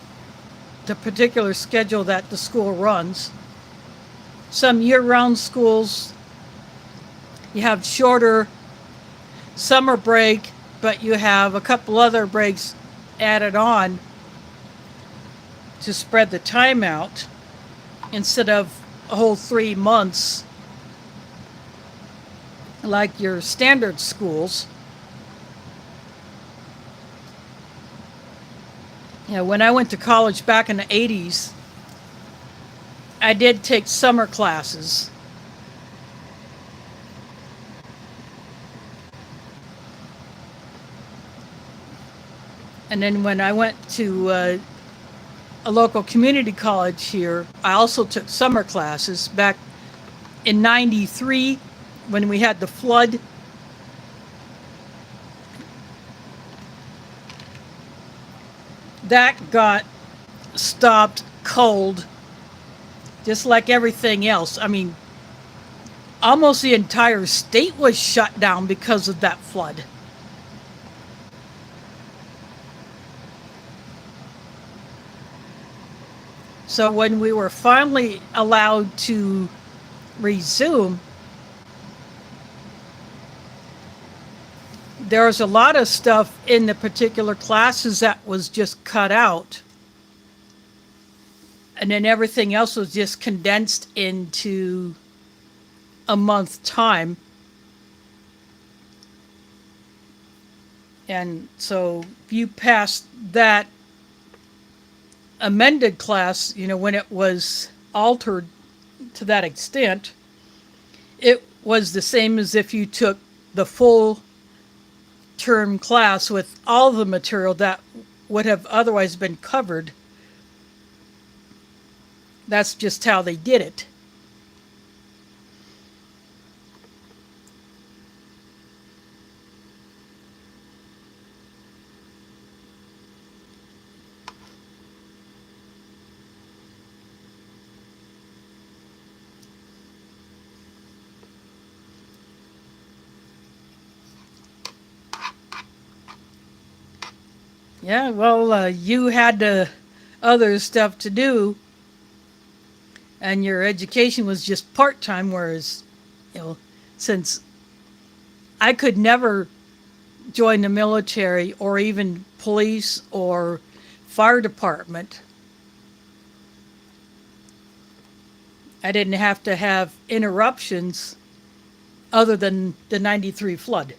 the particular schedule that the school runs. Some year-round schools, you have shorter summer break, but you have a couple other breaks added on to spread the time out instead of a whole 3 months like your standard schools. Yeah, when I went to college back in the 80s, I did take summer classes. And then when I went to a local community college here, I also took summer classes back in 93 when we had the flood. That got stopped cold just like everything else. I mean, almost the entire state was shut down because of that flood. So when we were finally allowed to resume, there was a lot of stuff in the particular classes that was just cut out. And then everything else was just condensed into a month time. And so if you passed that amended class, you know, when it was altered to that extent, it was the same as if you took the full term class with all the material that would have otherwise been covered. That's just how they did it. Yeah, well, you had other stuff to do, and your education was just part-time, whereas, you know, since I could never join the military or even police or fire department, I didn't have to have interruptions other than the 93 flood.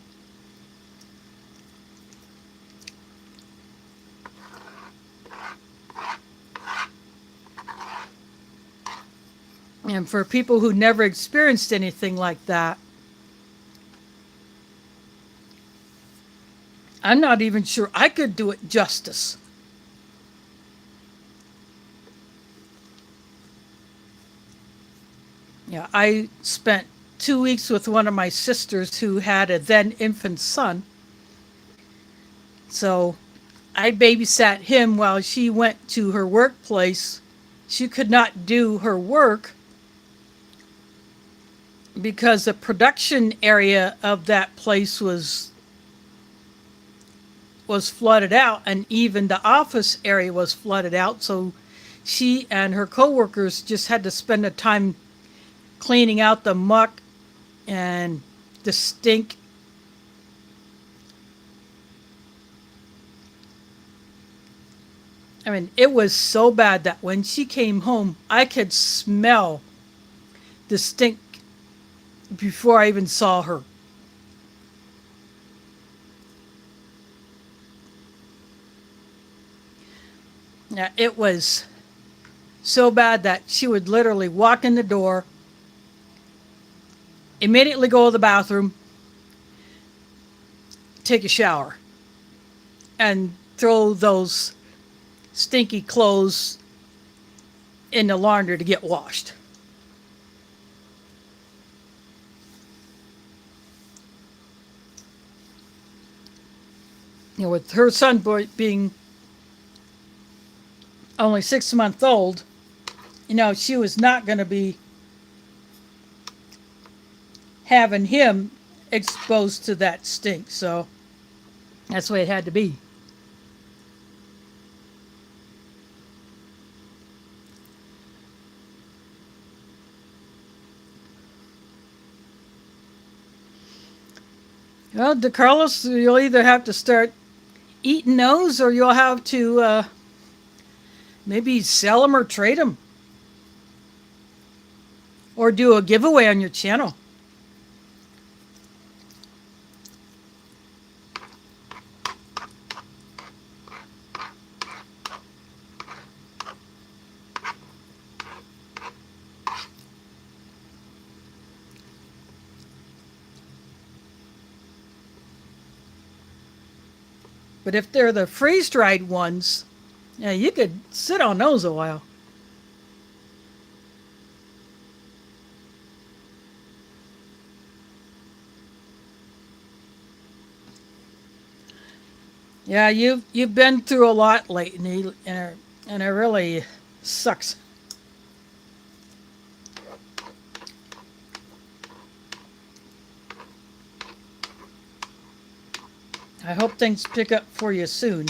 And for people who never experienced anything like that, I'm not even sure I could do it justice. Yeah, I spent 2 weeks with one of my sisters who had a then infant son. So I babysat him while she went to her workplace. She could not do her work because the production area of that place was flooded out, and even the office area was flooded out. So she and her coworkers just had to spend the time cleaning out the muck and the stink. I mean, it was so bad that when she came home, I could smell the stink before I even saw her. Yeah, it was so bad that she would literally walk in the door, immediately go to the bathroom, take a shower, and throw those stinky clothes in the laundry to get washed. You know, with her son being only 6 months old, you know, she was not going to be having him exposed to that stink. So that's the way it had to be. Well, DeCarlos, you'll either have to start eating those or you'll have to maybe sell them or trade them. Or do a giveaway on your channel. But if they're the freeze-dried ones, yeah, you could sit on those a while. Yeah, you've been through a lot lately, and it really sucks. I hope things pick up for you soon.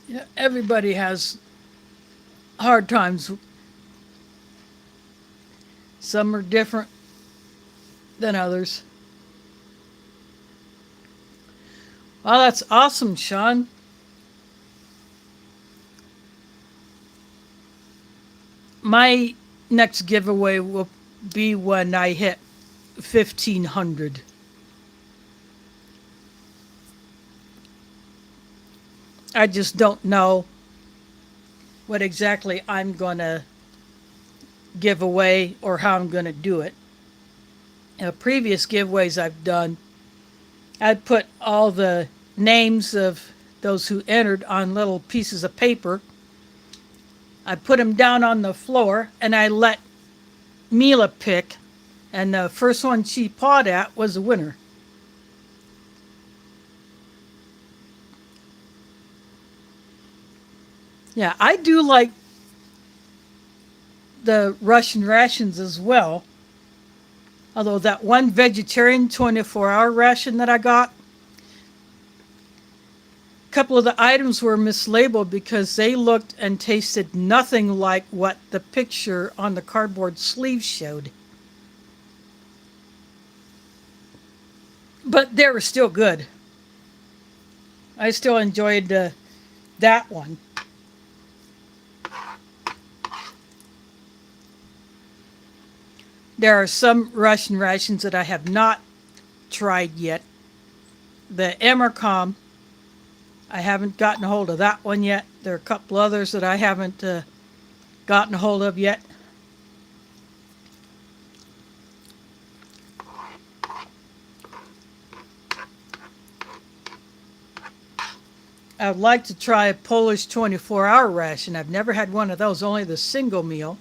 Yeah, everybody has hard times. Some are different than others. Well, that's awesome, Sean. My next giveaway will be when I hit 1,500. I just don't know what exactly I'm going to give away or how I'm going to do it. Previous giveaways I've done, I put all the names of those who entered on little pieces of paper. I put them down on the floor and I let Mila pick, and the first one she pawed at was the winner. Yeah, I do like the Russian rations as well. Although that one vegetarian 24-hour ration that I got, a couple of the items were mislabeled because they looked and tasted nothing like what the picture on the cardboard sleeve showed. But they were still good. I still enjoyed that one. There are some Russian rations that I have not tried yet. The Emercom, I haven't gotten a hold of that one yet. There are a couple others that I haven't gotten a hold of yet. I would like to try a Polish 24-hour ration. I've never had one of those, only the single meal.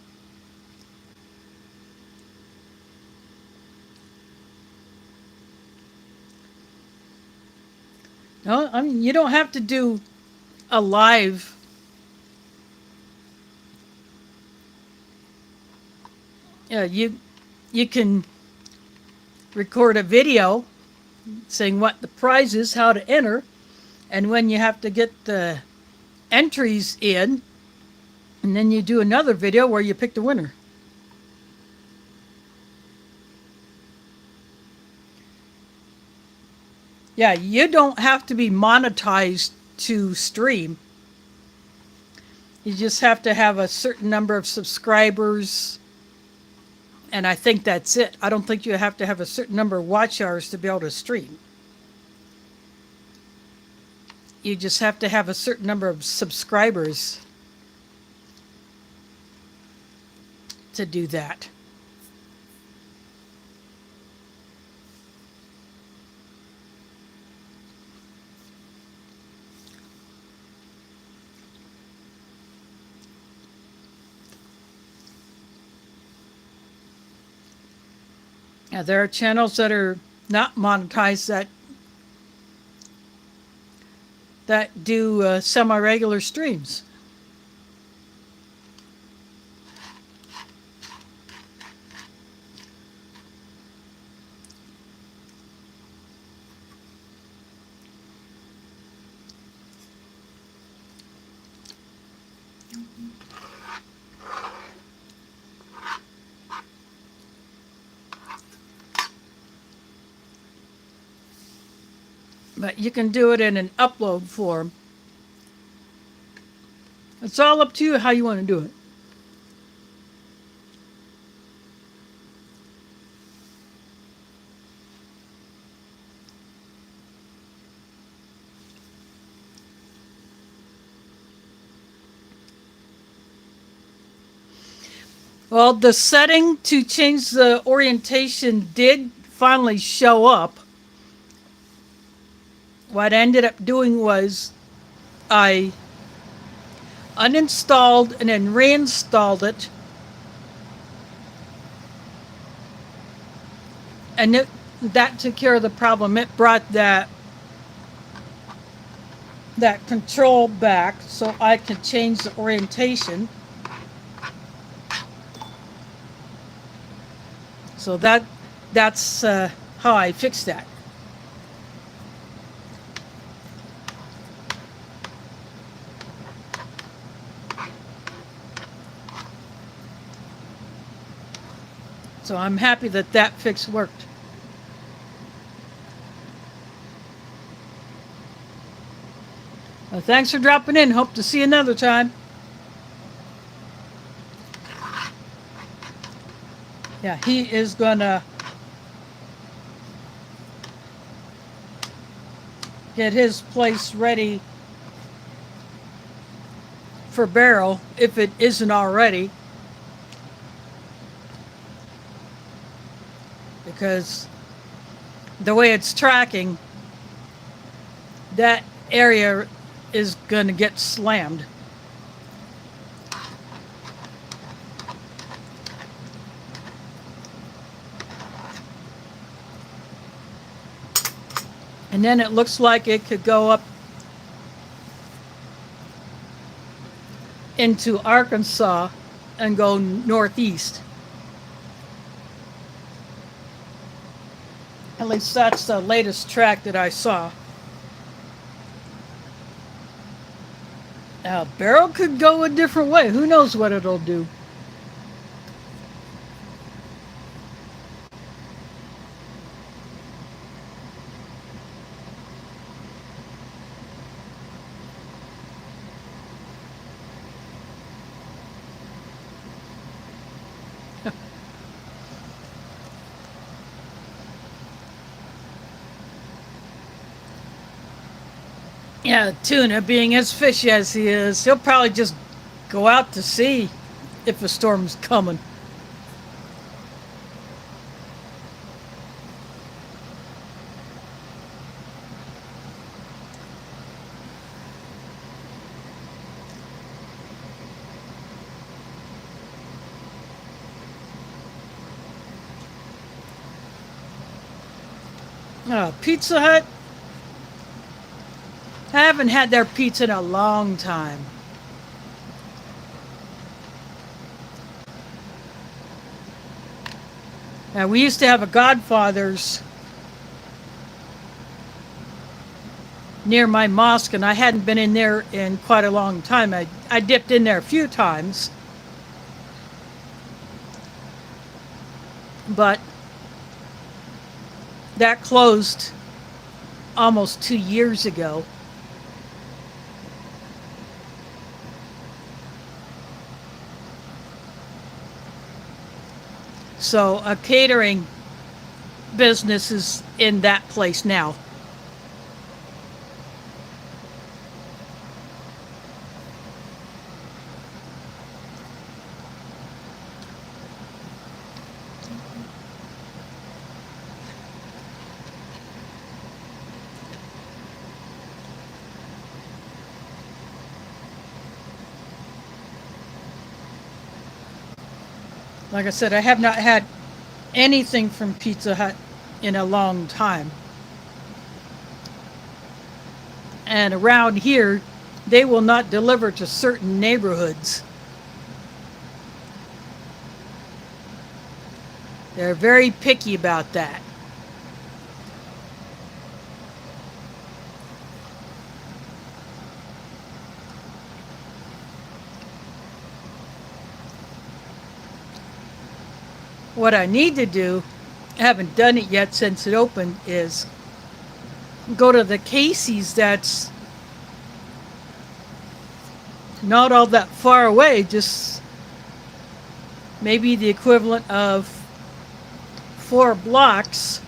No, I mean, you don't have to do a live. You can record a video saying what the prize is, how to enter, and when you have to get the entries in, and then you do another video where you pick the winner. Yeah, you don't have to be monetized to stream. You just have to have a certain number of subscribers, and I think that's it. I don't think you have to have a certain number of watch hours to be able to stream. You just have to have a certain number of subscribers to do that. Now, there are channels that are not monetized that do semi-regular streams. But you can do it in an upload form. It's all up to you how you want to do it. Well, the setting to change the orientation did finally show up. What I ended up doing was I uninstalled and then reinstalled it, and that took care of the problem. It brought that control back so I could change the orientation. So that's how I fixed that. So I'm happy that that fix worked. Well, thanks for dropping in. Hope to see you another time. Yeah, he is gonna get his place ready for barrel if it isn't already. Because the way it's tracking, that area is going to get slammed. And then it looks like it could go up into Arkansas and go northeast. At least that's the latest track that I saw. Now, barrel could go a different way. Who knows what it'll do? Yeah, tuna, being as fishy as he is, he'll probably just go out to sea if a storm's coming. Pizza Hut. I haven't had their pizza in a long time. Now, we used to have a Godfather's near my mosque, and I hadn't been in there in quite a long time. I dipped in there a few times, but that closed almost 2 years ago. So a catering business is in that place now. Like I said, I have not had anything from Pizza Hut in a long time. And around here, they will not deliver to certain neighborhoods. They're very picky about that. What I need to do, I haven't done it yet since it opened, is go to the Casey's that's not all that far away, just maybe the equivalent of 4 blocks.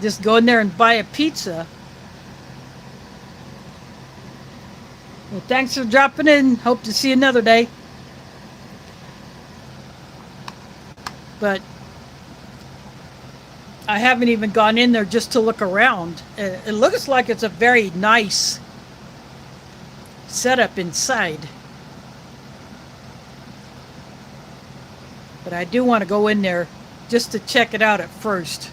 Just go in there and buy a pizza. Well, thanks for dropping in. Hope to see you another day. But I haven't even gone in there just to look around. It looks like it's a very nice setup inside. But I do want to go in there just to check it out at first.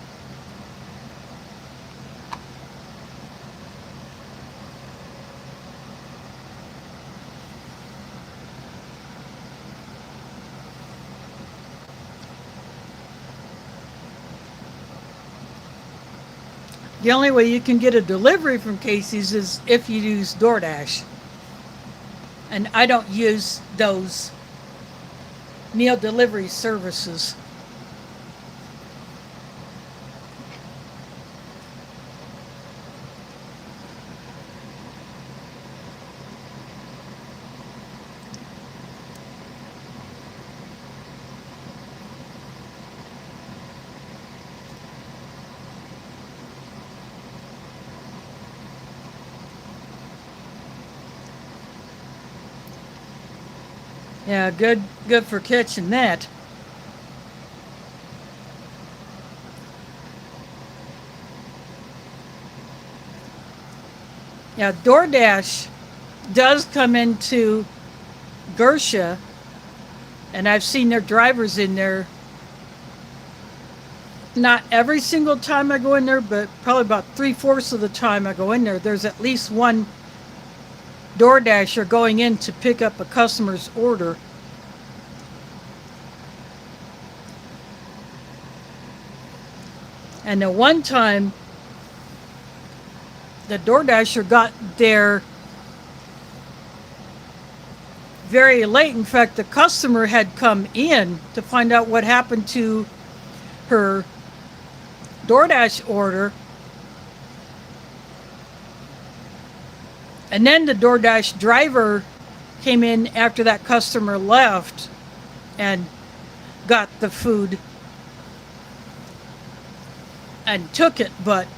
The only way you can get a delivery from Casey's is if you use DoorDash. And I don't use those meal delivery services. Yeah, good for catching that. Yeah, DoorDash does come into Gersha, and I've seen their drivers in there. Not every single time I go in there, but probably about 3/4 of the time I go in there, there's at least one DoorDasher going in to pick up a customer's order. And the one time the DoorDasher got there very late. In fact, the customer had come in to find out what happened to her DoorDash order. And then the DoorDash driver came in after that customer left and got the food and took it. But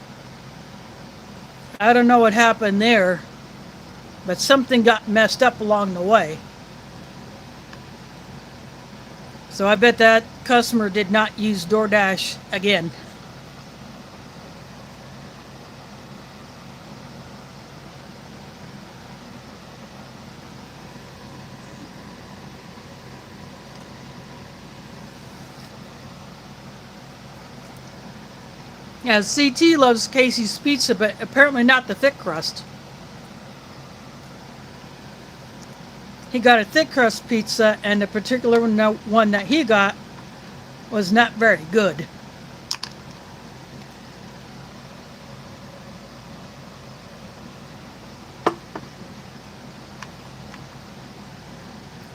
I don't know what happened there, but something got messed up along the way. So I bet that customer did not use DoorDash again. Yeah, CT loves Casey's pizza, but apparently not the thick crust. He got a thick crust pizza, and the particular one that he got was not very good.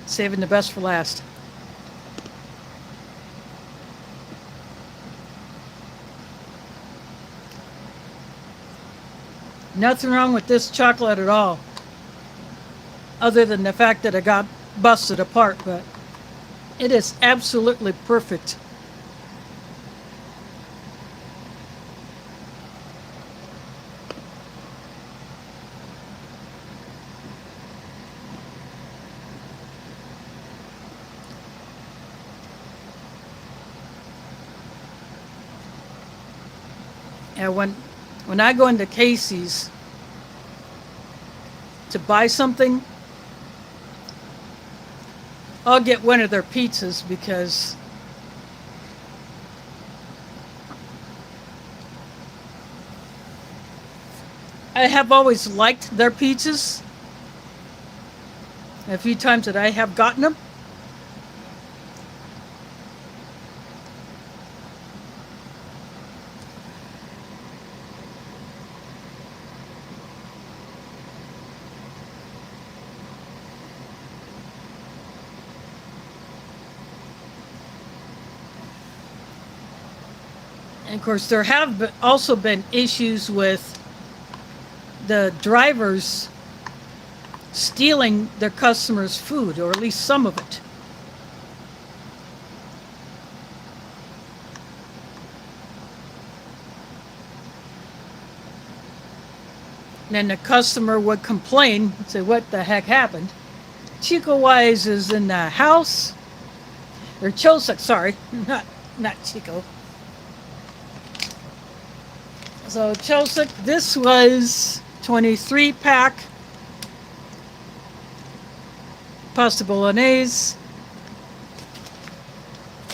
Saving the best for last. Nothing wrong with this chocolate at all, other than the fact that it got busted apart, but it is absolutely perfect. And when I go into Casey's to buy something, I'll get one of their pizzas because I have always liked their pizzas. A few times that I have gotten them. And of course, there have also been issues with the drivers stealing their customers' food, or at least some of it. then the customer would complain, say, what the heck happened? Chico Wise is in the house, or Chosuk, sorry, not Chico. So Chosuk, this was 23 pack pasta bolognese.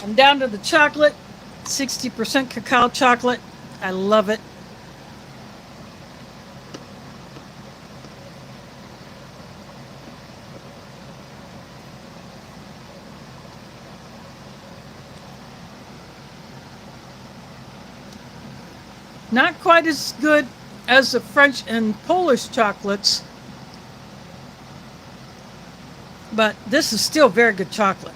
I'm down to the chocolate, 60% cacao chocolate. I love it. Not quite as good as the French and Polish chocolates, but this is still very good chocolate.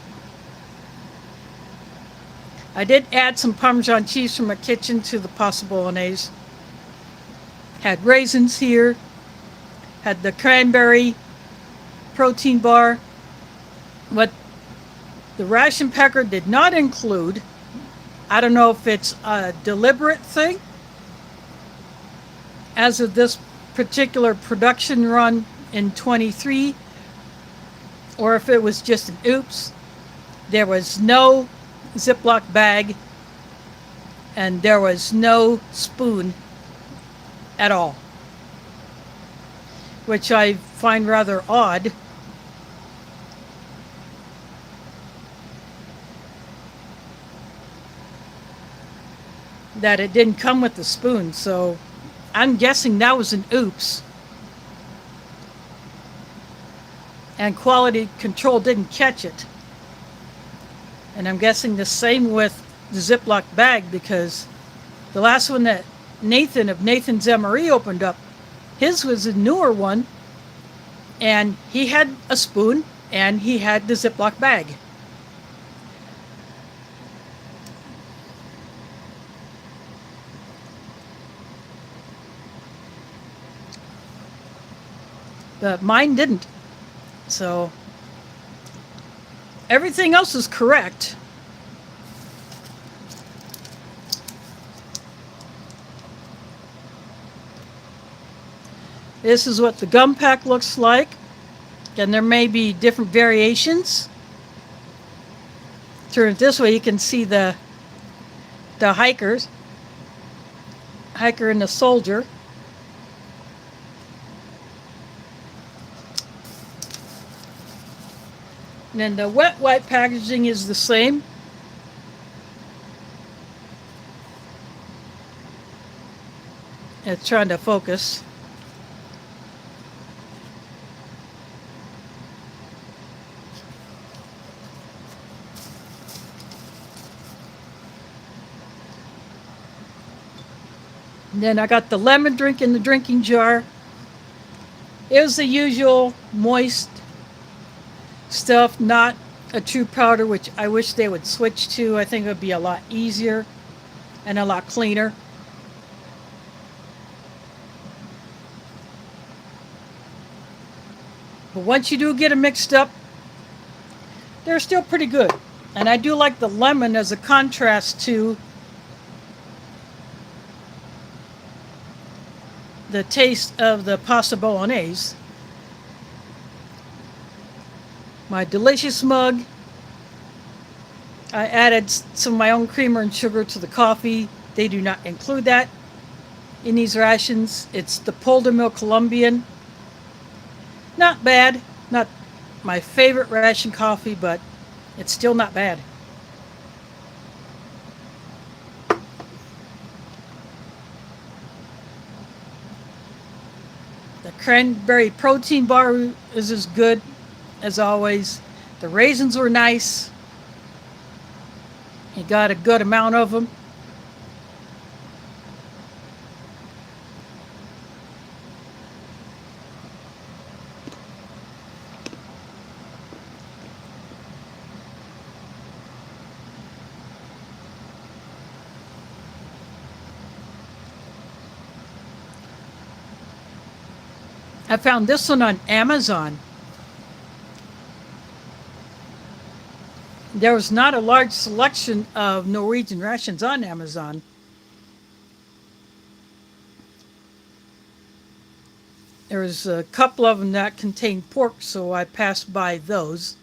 I did add some Parmesan cheese from my kitchen to the pasta bolognese. Had raisins here, had the cranberry protein bar. What the ration packer did not include, I don't know if it's a deliberate thing, as of this particular production run in 23, or if it was just an oops. There was no Ziploc bag and there was no spoon at all, which I find rather odd. That it didn't come with the spoon, so I'm guessing that was an oops. And quality control didn't catch it. And I'm guessing the same with the Ziploc bag, because the last one that Nathan of Nathan's MRE opened up, his was a newer one, and he had a spoon and he had the Ziploc bag. But mine didn't. So everything else is correct. This is what the gum pack looks like. And there may be different variations. Turn it this way, you can see the hiker and the soldier. And then the wet wipe packaging is the same. It's trying to focus. And then I got the lemon drink in the drinking jar. It was the usual moist stuff, not a true powder, which I wish they would switch to. I think it would be a lot easier and a lot cleaner. But once you do get them mixed up, they're still pretty good. And I do like the lemon as a contrast to the taste of the pasta bolognese. My delicious mug. I added some of my own creamer and sugar to the coffee. They do not include that in these rations. It's the Polder Milk Colombian. Not bad. Not my favorite ration coffee, but it's still not bad. The cranberry protein bar is as good as always. The raisins were nice. You got a good amount of them. I found this one on Amazon. There was not a large selection of Norwegian rations on Amazon. There's a couple of them that contain pork, so I passed by those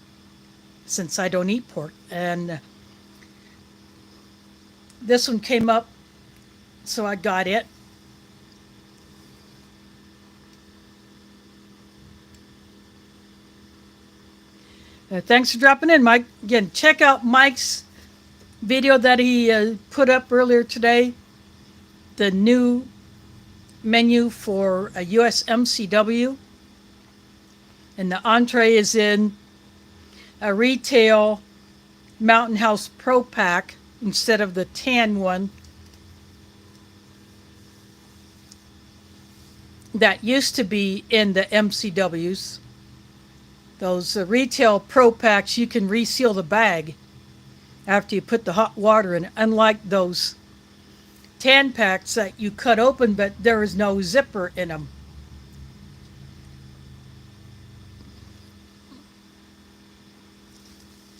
since I don't eat pork. And this one came up, so I got it. Thanks for dropping in, Mike. Again, check out Mike's video that he put up earlier today. The new menu for a USMCW. And the entree is in a retail Mountain House Pro Pack instead of the tan one that used to be in the MCWs. Those retail Pro Packs, you can reseal the bag after you put the hot water in, unlike those tan packs that you cut open but there is no zipper in them.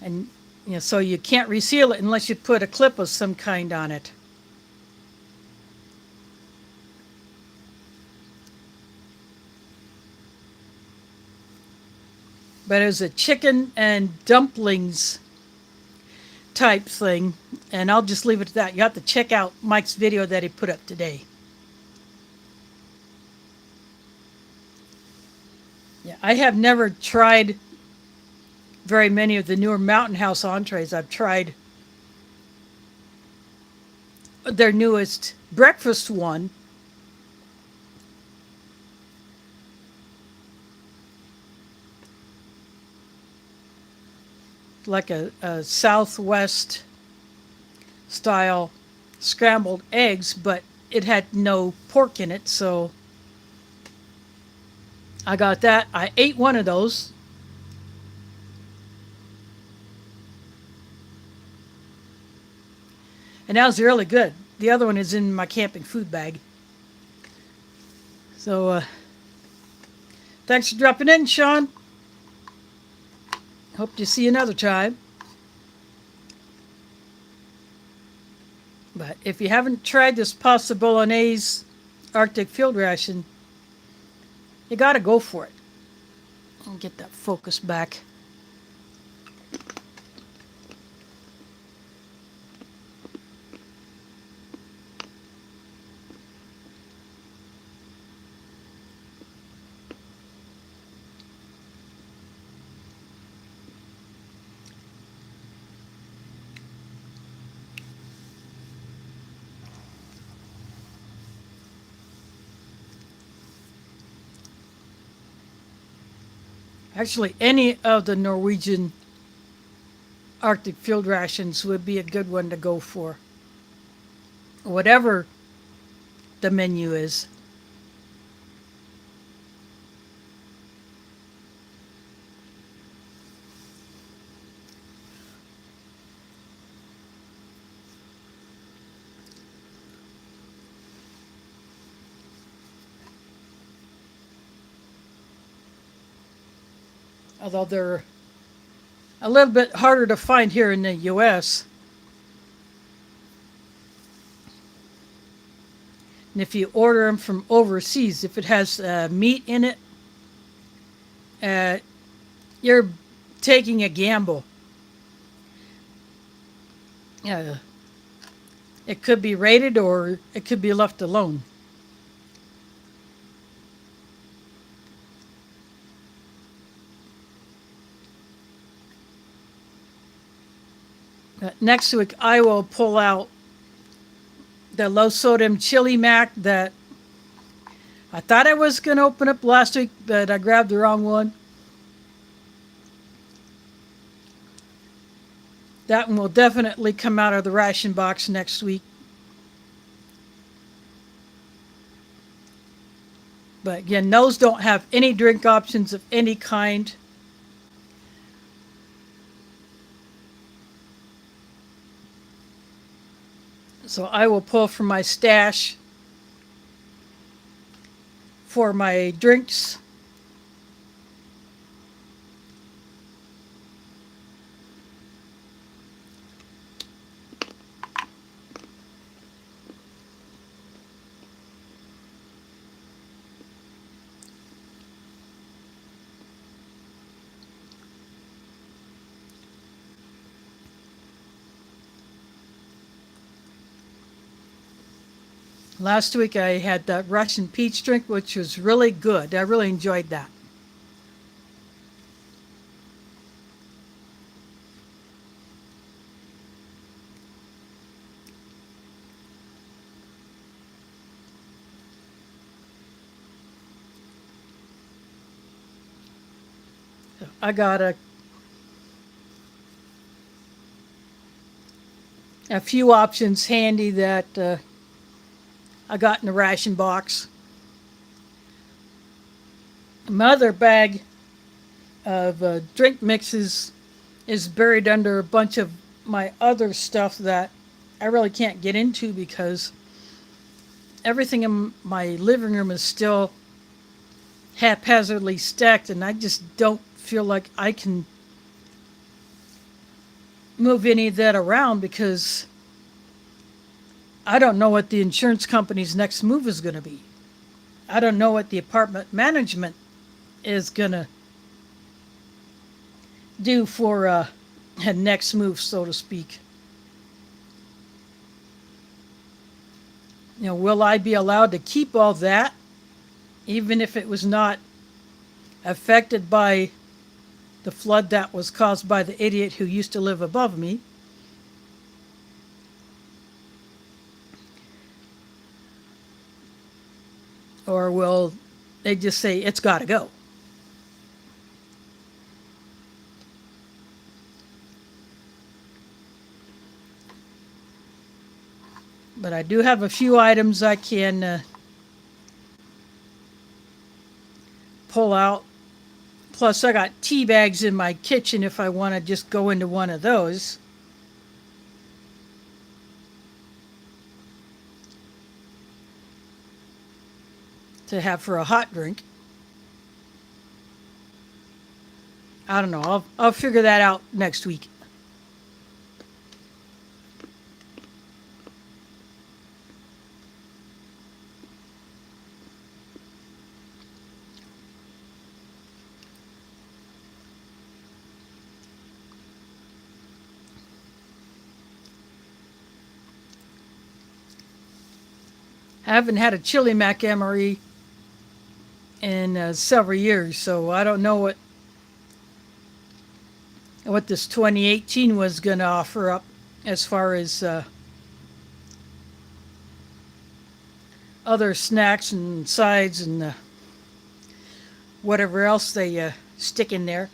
And so you can't reseal it unless you put a clip of some kind on it. But it was a chicken and dumplings type thing, and I'll just leave it at that. You have to check out Mike's video that he put up today. Yeah, I have never tried very many of the newer Mountain House entrees. I've tried their newest breakfast one. Like a Southwest style scrambled eggs, but it had no pork in it, so I got that. I ate one of those. And that was really good. The other one is in my camping food bag. So, thanks for dropping in, Sean. Hope to see you another time. But if you haven't tried this pasta bolognese Arctic field ration, you gotta go for it. I'll get that focus back. Actually, any of the Norwegian Arctic field rations would be a good one to go for. Whatever the menu is. Although they're a little bit harder to find here in the US. And if you order them from overseas, if it has meat in it, you're taking a gamble. It could be raided or it could be left alone. Next week, I will pull out the low sodium chili mac that I thought I was going to open up last week, but I grabbed the wrong one. That one will definitely come out of the ration box next week. But again, those don't have any drink options of any kind. So I will pull from my stash for my drinks. Last week I had that Russian peach drink, which was really good. I really enjoyed that. I got a few options handy that I got in the ration box. My other bag of drink mixes is buried under a bunch of my other stuff that I really can't get into because everything in my living room is still haphazardly stacked, and I just don't feel like I can move any of that around because I don't know what the insurance company's next move is going to be. I don't know what the apartment management is going to do for a next move, so to speak. You know, will I be allowed to keep all that, even if it was not affected by the flood that was caused by the idiot who used to live above me? Or will they just say, it's got to go? But I do have a few items I can pull out. Plus, I got tea bags in my kitchen if I want to just go into one of those. To have for a hot drink. I don't know. I'll figure that out next week. I haven't had a chili mac emery in several years, so I don't know what this 2018 was going to offer up as far as other snacks and sides and whatever else they stick in there.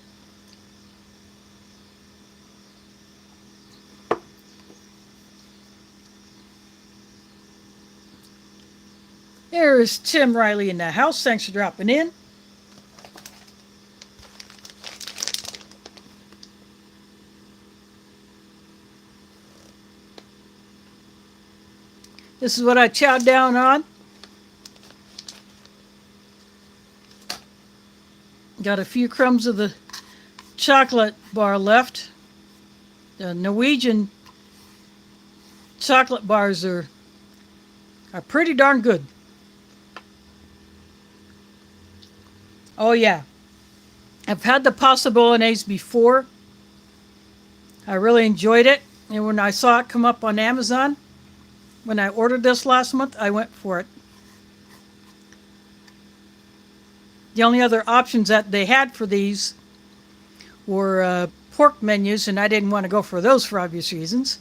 There's Tim Riley in the house. Thanks for dropping in. This is what I chowed down on. Got a few crumbs of the chocolate bar left. The Norwegian chocolate bars are pretty darn good. Oh yeah, I've had the pasta bolognese before. I really enjoyed it, and when I saw it come up on Amazon, when I ordered this last month, I went for it. The only other options that they had for these were pork menus, and I didn't want to go for those for obvious reasons.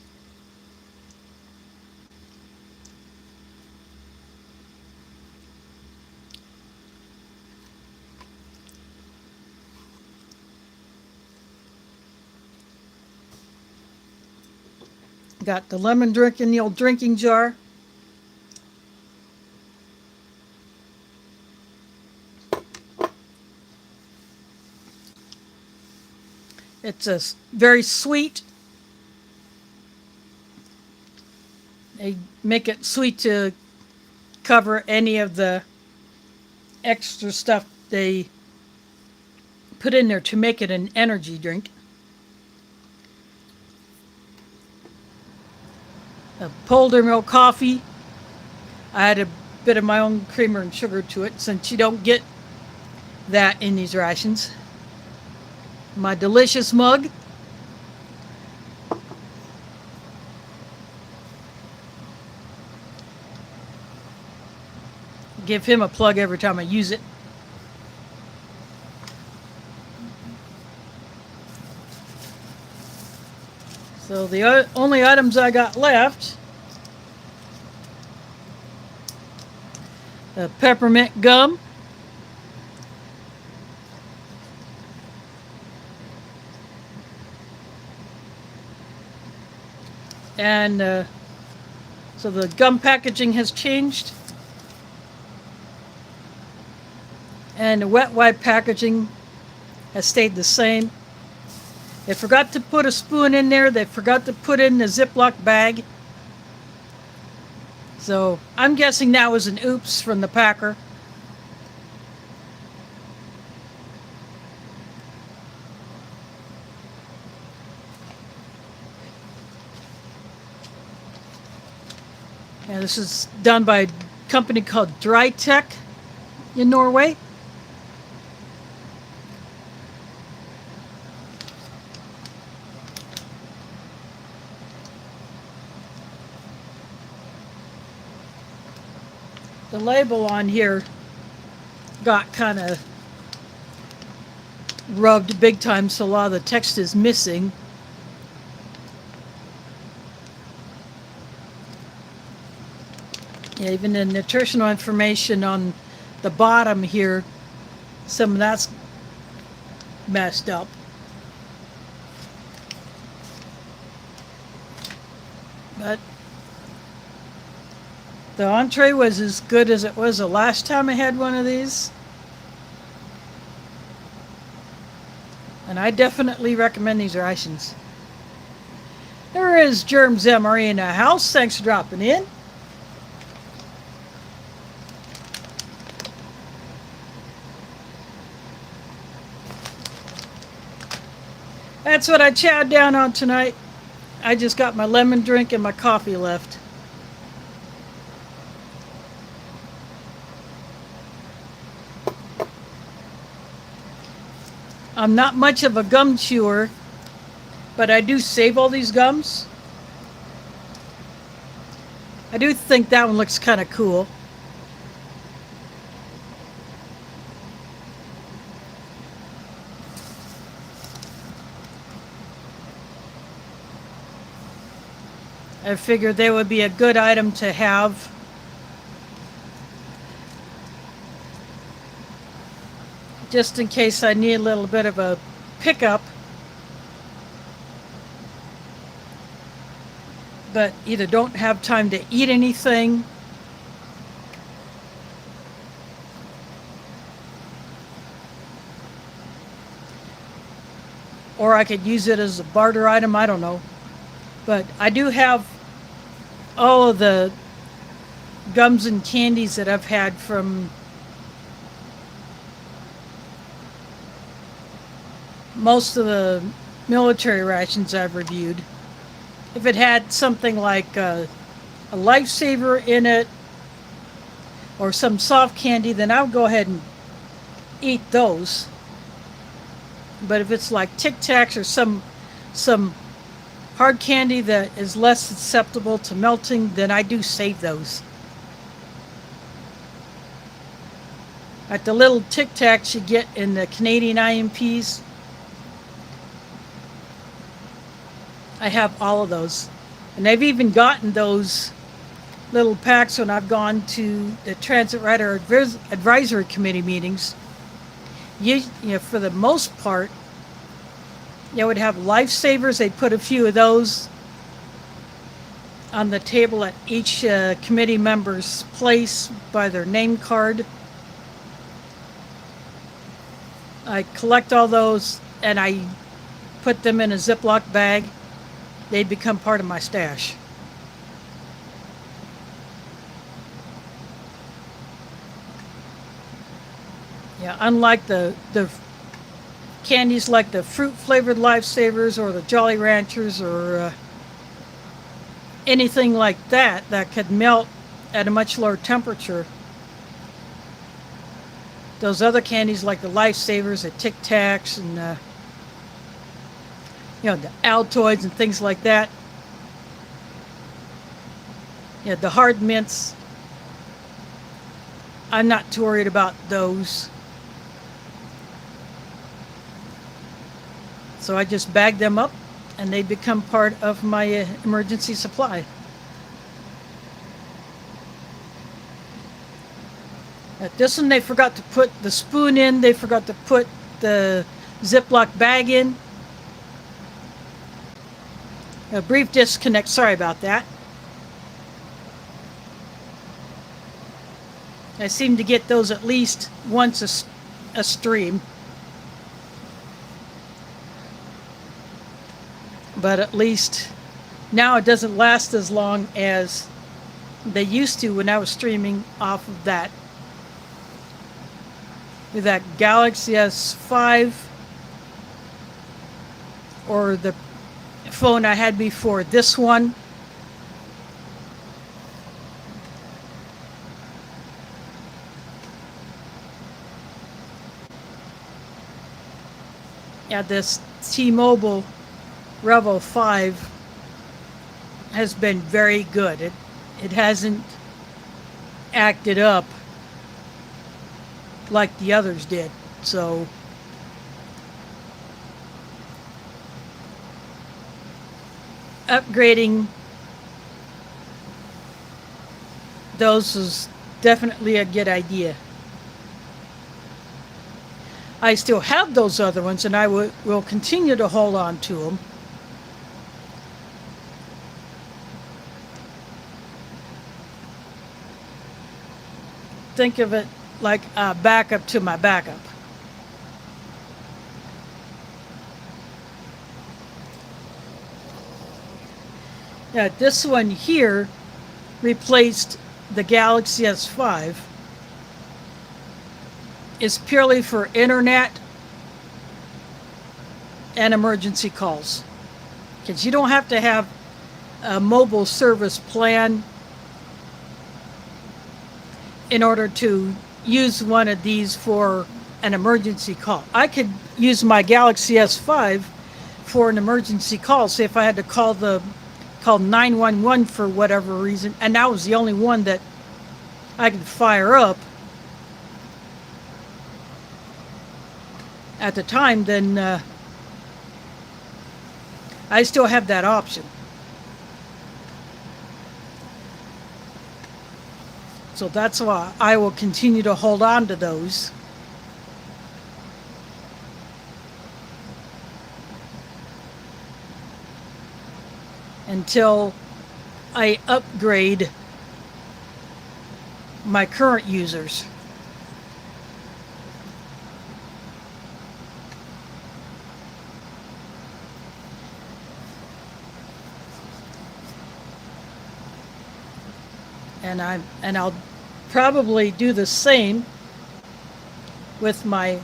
Got the lemon drink in the old drinking jar. It's very sweet. They make it sweet to cover any of the extra stuff they put in there to make it an energy drink. A Polder milk coffee. I had a bit of my own creamer and sugar to it since you don't get that in these rations. My delicious mug. give him a plug every time I use it. So the only items I got left, the peppermint gum, and so the gum packaging has changed, and the wet wipe packaging has stayed the same. They forgot to put a spoon in there. They forgot to put in the Ziploc bag. So I'm guessing that was an oops from the packer. And this is done by a company called Dry Tech in Norway. The label on here got kind of rubbed big time, so a lot of the text is missing. Yeah, even the nutritional information on the bottom here, some of that's messed up. But the entree was as good as it was the last time I had one of these. And I definitely recommend these rations. There is Germs Emery in the house. Thanks for dropping in. That's what I chowed down on tonight. I just got my lemon drink and my coffee left. I'm not much of a gum chewer, but I do save all these gums. I do think that one looks kind of cool. I figured they would be a good item to have. Just in case I need a little bit of a pickup. But either don't have time to eat anything, or I could use it as a barter item, I don't know. But I do have all of the gums and candies that I've had from most of the military rations I've reviewed. If it had something like a lifesaver in it or some soft candy, then I would go ahead and eat those. But if it's like Tic Tacs or some hard candy that is less susceptible to melting, then I do save those. Like the little Tic Tacs you get in the Canadian IMPs, I have all of those. And I've even gotten those little packs when I've gone to the Transit Rider Advisory Committee meetings. You know, for the most part, they would have lifesavers. They'd put a few of those on the table at each committee member's place by their name card. I collect all those and I put them in a Ziploc bag. They'd become part of my stash. Yeah, unlike the candies like the fruit flavored lifesavers or the Jolly Ranchers or anything like that that could melt at a much lower temperature. Those other candies like the lifesavers, the Tic Tacs, and you know, the Altoids and things like that. Yeah, the hard mints. I'm not too worried about those. So I just bag them up and they become part of my emergency supply. At this one, they forgot to put the spoon in. They forgot to put the Ziploc bag in. A brief disconnect. Sorry about that. I seem to get those at least once a stream. But at least now it doesn't last as long as they used to when I was streaming off of that. With that Galaxy S5 or the phone I had before this one. Yeah, this T-Mobile Revo 5 has been very good. It hasn't acted up like the others did. So upgrading those is definitely a good idea. I still have those other ones and I will continue to hold on to them. Think of it like a backup to my backup. Yeah, this one here replaced the Galaxy S5. Is purely for internet and emergency calls. Because you don't have to have a mobile service plan in order to use one of these for an emergency call. I could use my Galaxy S5 for an emergency call. Say if I had to call 911 for whatever reason, and that was the only one that I could fire up at the time, then I still have that option. So that's why I will continue to hold on to those. Until I upgrade my current users. And I'll probably do the same with my,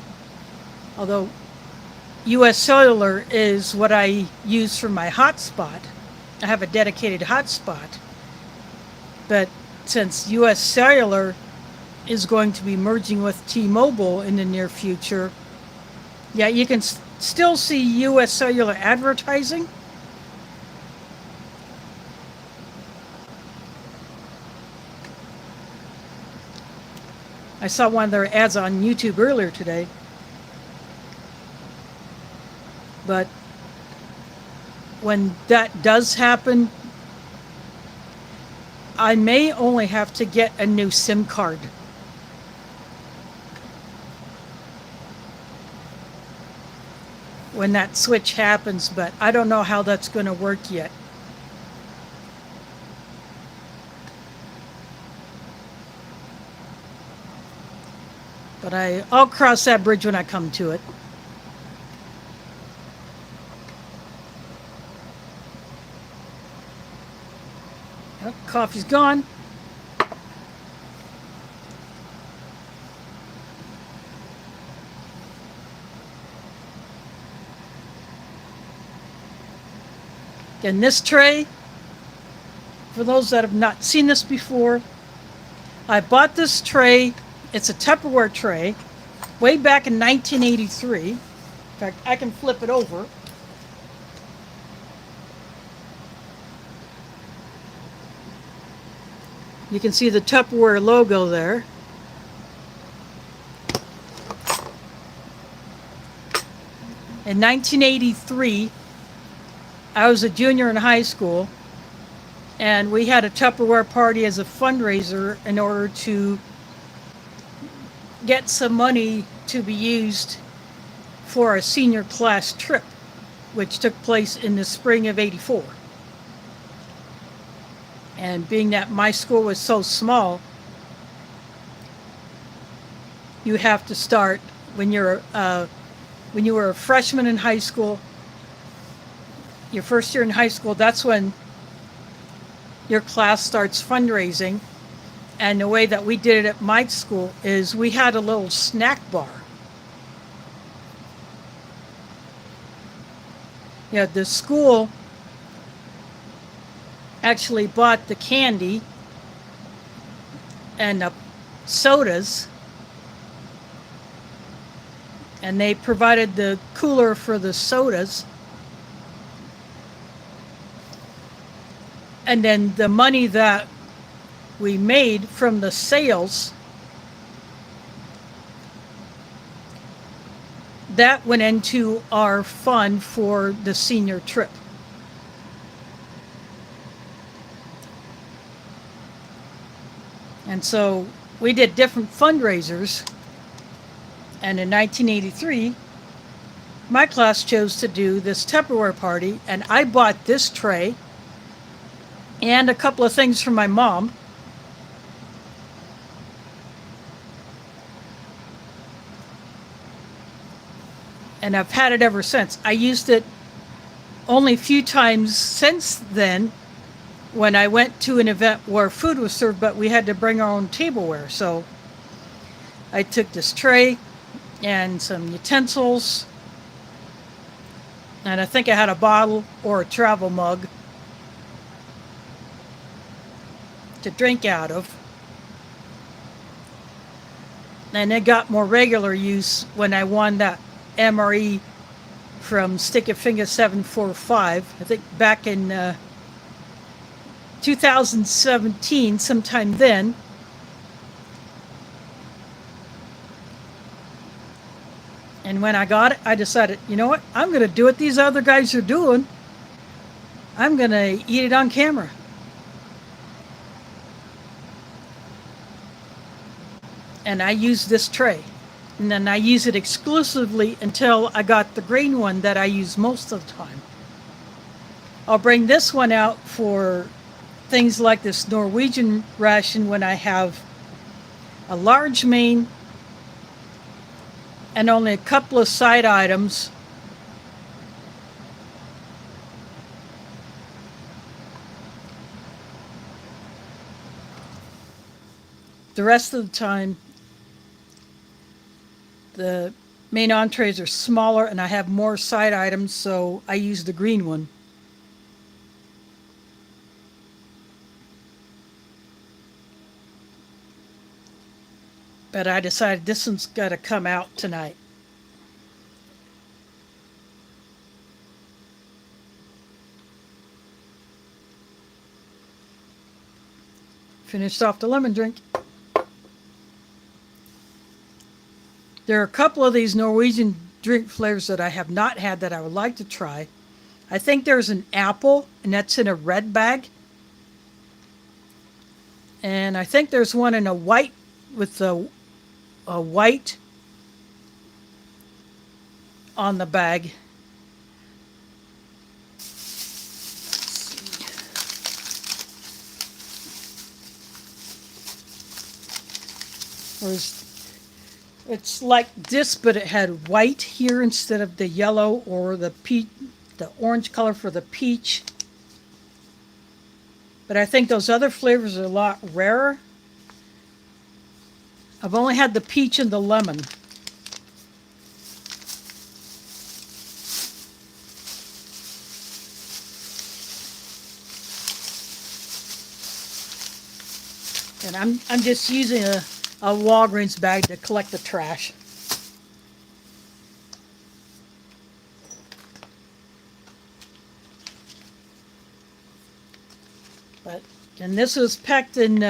although US Cellular is what I use for my hotspot. I have a dedicated hotspot. But since US Cellular is going to be merging with T-Mobile in the near future, yeah, you can still see US Cellular advertising. I saw one of their ads on YouTube earlier today. But when that does happen, I may only have to get a new SIM card. When that switch happens, but I don't know how that's going to work yet. But I'll cross that bridge when I come to it. Oh, coffee's gone. Again, this tray, for those that have not seen this before, I bought this tray. It's a Tupperware tray, way back in 1983. In fact, I can flip it over. You can see the Tupperware logo there. In 1983, I was a junior in high school, and we had a Tupperware party as a fundraiser in order to get some money to be used for a senior class trip, which took place in the spring of '84. And being that my school was so small, you have to start when you were a freshman in high school, your first year in high school, that's when your class starts fundraising. And the way that we did it at my school is we had a little snack bar. Yeah, the school actually bought the candy and the sodas, and they provided the cooler for the sodas. And then the money that we made from the sales, that went into our fund for the senior trip. And so we did different fundraisers. And in 1983, my class chose to do this Tupperware party, and I bought this tray and a couple of things from my mom. And I've had it ever since. I used it only a few times since then when I went to an event where food was served, but we had to bring our own tableware. So I took this tray and some utensils, and I think I had a bottle or a travel mug to drink out of. And it got more regular use when I won that MRE from Stick It Finger 745, I think back in 2017, sometime then. And when I got it, I decided, you know what? I'm going to do what these other guys are doing. I'm going to eat it on camera. And I use this tray. And then I use it exclusively until I got the green one that I use most of the time. I'll bring this one out for things like this Norwegian ration when I have a large main and only a couple of side items. The rest of the time, the main entrees are smaller and I have more side items, so I use the green one. But I decided this one's got to come out tonight. Finished off the lemon drink. There are a couple of these Norwegian drink flavors that I have not had that I would like to try. I think there's an apple, and that's in a red bag. And I think there's one in a white with a white on the bag. It's like this, but it had white here instead of the yellow or the orange color for the peach. But I think those other flavors are a lot rarer. I've only had the peach and the lemon. And I'm just using a Walgreens bag to collect the trash. And this was packed in,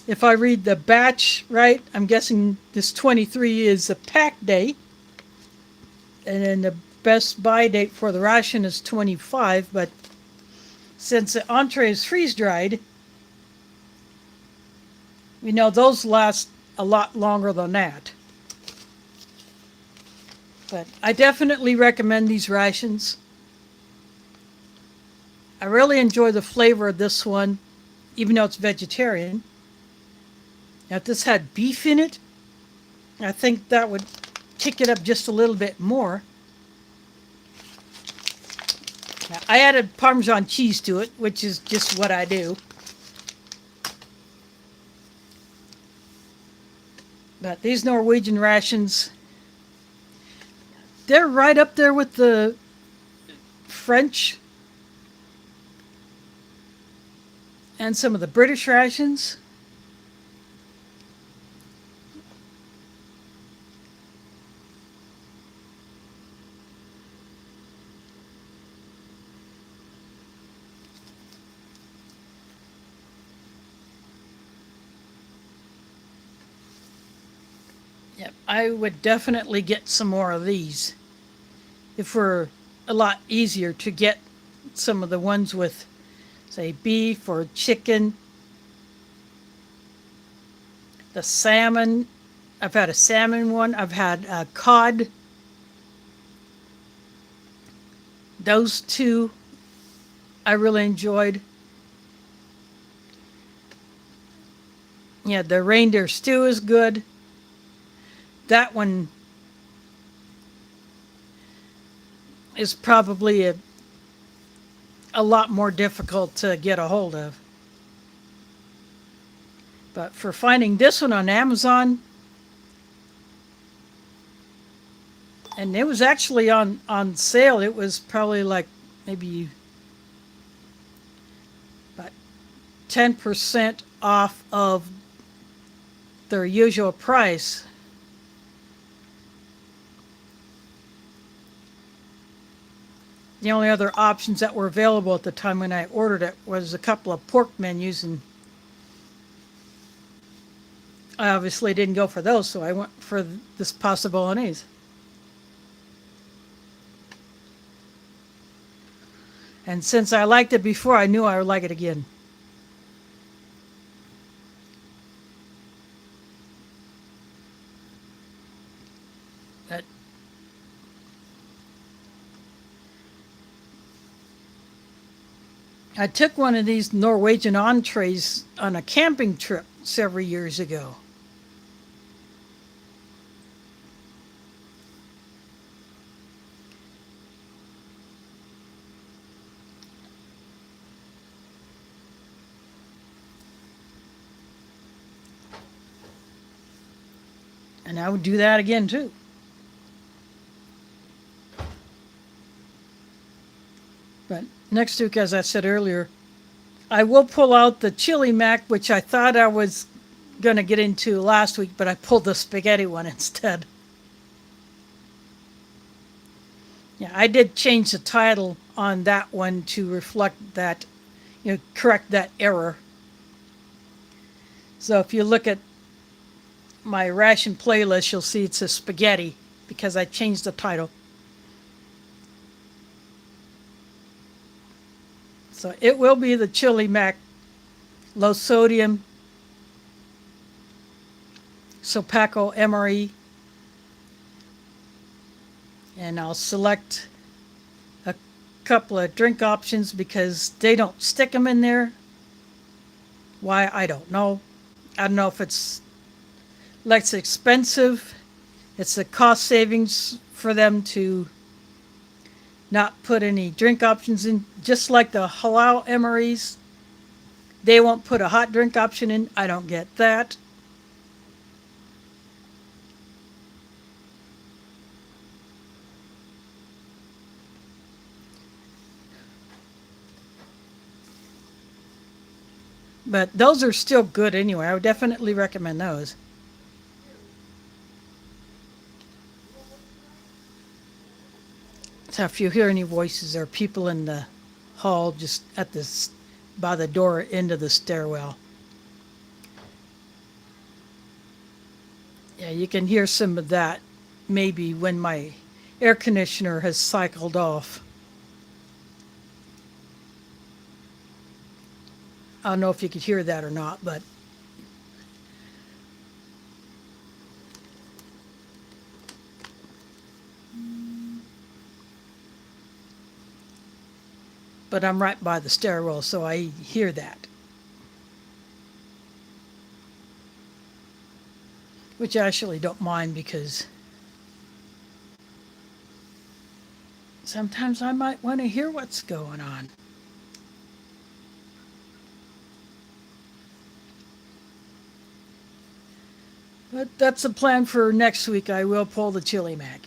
if I read the batch right, I'm guessing this 23 is a pack day. And then best buy date for the ration is 25, but since the entree is freeze-dried, we know those last a lot longer than that. But I definitely recommend these rations. I really enjoy the flavor of this one, even though it's vegetarian. Now, if this had beef in it, I think that would kick it up just a little bit more. Now, I added Parmesan cheese to it, which is just what I do. But these Norwegian rations, they're right up there with the French and some of the British rations. Yep, I would definitely get some more of these if we're a lot easier to get some of the ones with, say, beef or chicken. The salmon, I've had a salmon one, I've had a cod. Those two I really enjoyed. Yeah, the reindeer stew is good. That one is probably a lot more difficult to get a hold of. But for finding this one on Amazon, and it was actually on sale, it was probably like maybe about 10% off of their usual price. The only other options that were available at the time when I ordered it was a couple of pork menus, and I obviously didn't go for those, so I went for this pasta bolognese. And since I liked it before, I knew I would like it again. But I took one of these Norwegian entrees on a camping trip several years ago. And I would do that again too. But next week, as I said earlier, I will pull out the chili mac, which I thought I was going to get into last week, but I pulled the spaghetti one instead. Yeah, I did change the title on that one to reflect that, correct that error. So if you look at my ration playlist, you'll see it's a spaghetti because I changed the title. So it will be the chili mac, low sodium, Sopaco MRE, and I'll select a couple of drink options because they don't stick them in there. Why, I don't know. I don't know if it's less expensive. It's the cost savings for them to not put any drink options in, just like the halal MREs. They won't put a hot drink option in. I don't get that. But those are still good anyway. I would definitely recommend those. So if you hear any voices, there are people in the hall just at this by the door into the stairwell. Yeah, you can hear some of that maybe when my air conditioner has cycled off. I don't know if you could hear that or not, but I'm right by the stairwell, so I hear that. Which I actually don't mind because sometimes I might want to hear what's going on. But that's the plan for next week. I will pull the chili mac.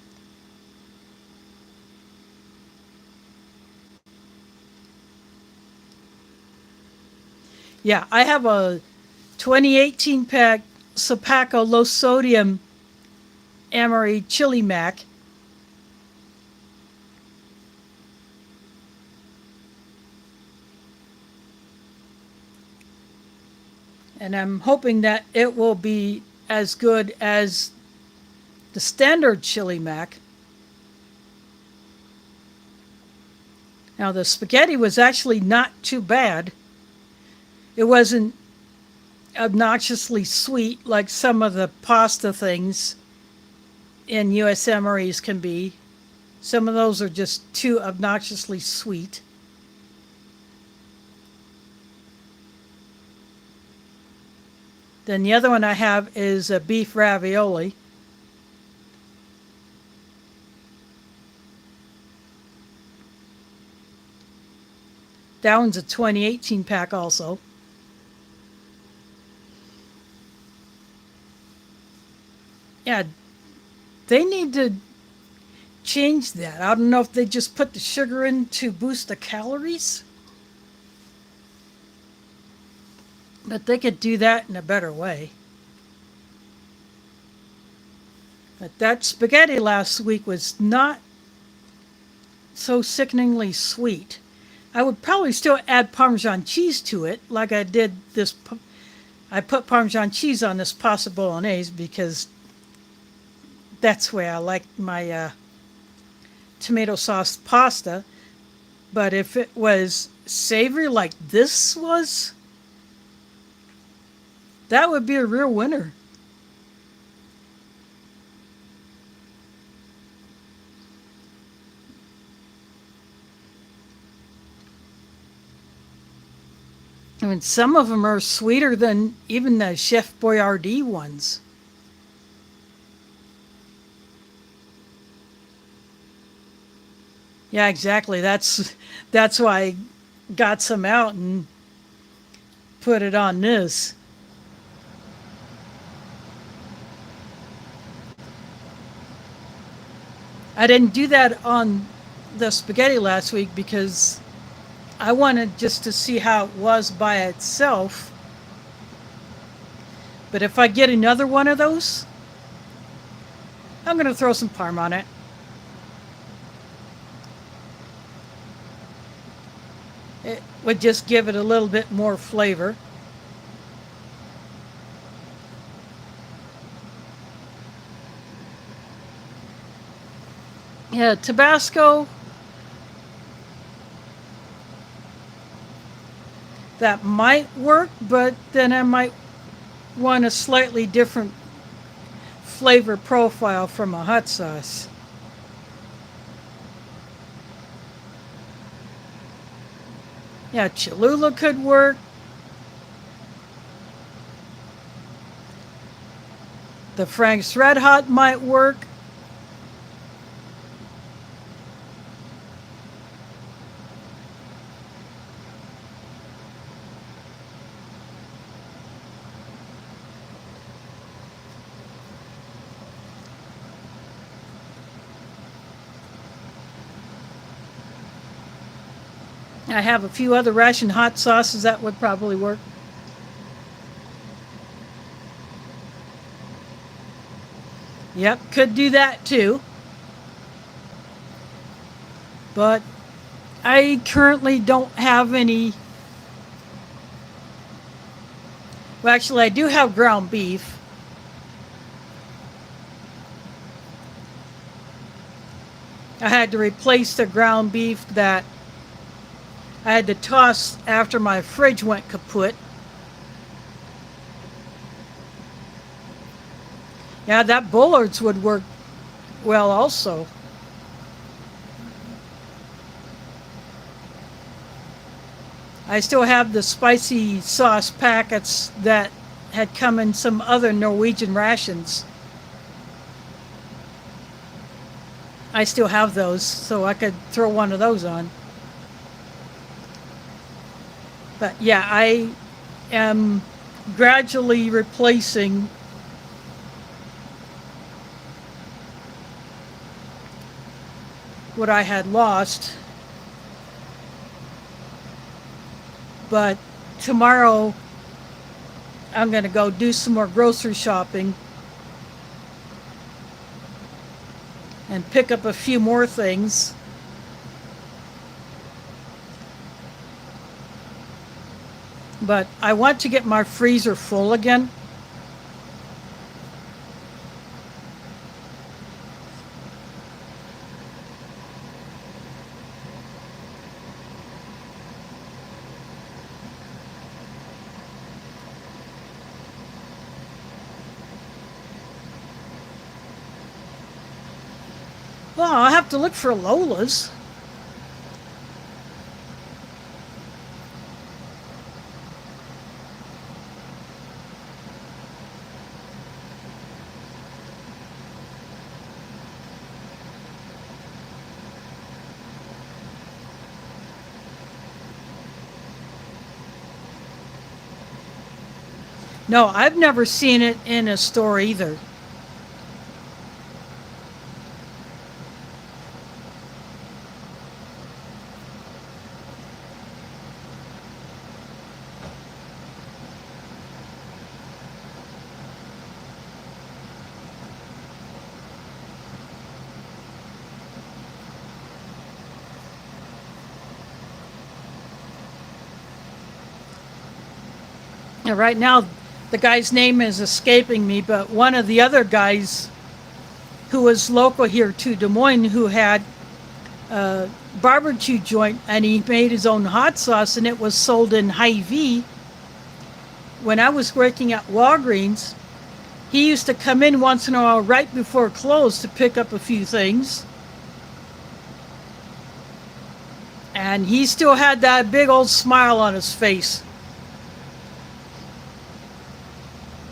Yeah, I have a 2018 pack Sapaco low sodium Amory chili mac. And I'm hoping that it will be as good as the standard chili mac. Now, the spaghetti was actually not too bad. It wasn't obnoxiously sweet like some of the pasta things in US Emery's can be. Some of those are just too obnoxiously sweet. Then the other one I have is a beef ravioli. That one's a 2018 pack also. Yeah, they need to change that. I don't know if they just put the sugar in to boost the calories, but they could do that in a better way. But that spaghetti last week was not so sickeningly sweet. I would probably still add Parmesan cheese to it, like I did this. I put Parmesan cheese on this pasta Bolognese because that's the way I like my tomato sauce pasta. But if it was savory like this was, that would be a real winner. I mean, some of them are sweeter than even the Chef Boyardee ones. Yeah, exactly. That's why I got some out and put it on this. I didn't do that on the spaghetti last week because I wanted just to see how it was by itself. But if I get another one of those, I'm going to throw some parm on it. It would just give it a little bit more flavor. Yeah, Tabasco, that might work, but then I might want a slightly different flavor profile from a hot sauce. Yeah, Cholula could work. The Frank's Red Hot might work. I have a few other Ration hot sauces that would probably work. Yep, could do that too. But I currently don't have any. Well, actually, I do have ground beef. I had to replace the ground beef that I had to toss after my fridge went kaput. Yeah, that Bullard's would work well also. I still have the spicy sauce packets that had come in some other Norwegian rations. I still have those, so I could throw one of those on. But yeah, I am gradually replacing what I had lost. But tomorrow I'm going to go do some more grocery shopping and pick up a few more things. But I want to get my freezer full again. Well, I'll have to look for Lola's. No, I've never seen it in a store either. And right now, the guy's name is escaping me, but one of the other guys who was local here to Des Moines who had a barbecue joint and he made his own hot sauce and it was sold in Hy-Vee. When I was working at Walgreens, he used to come in once in a while right before close to pick up a few things. And he still had that big old smile on his face.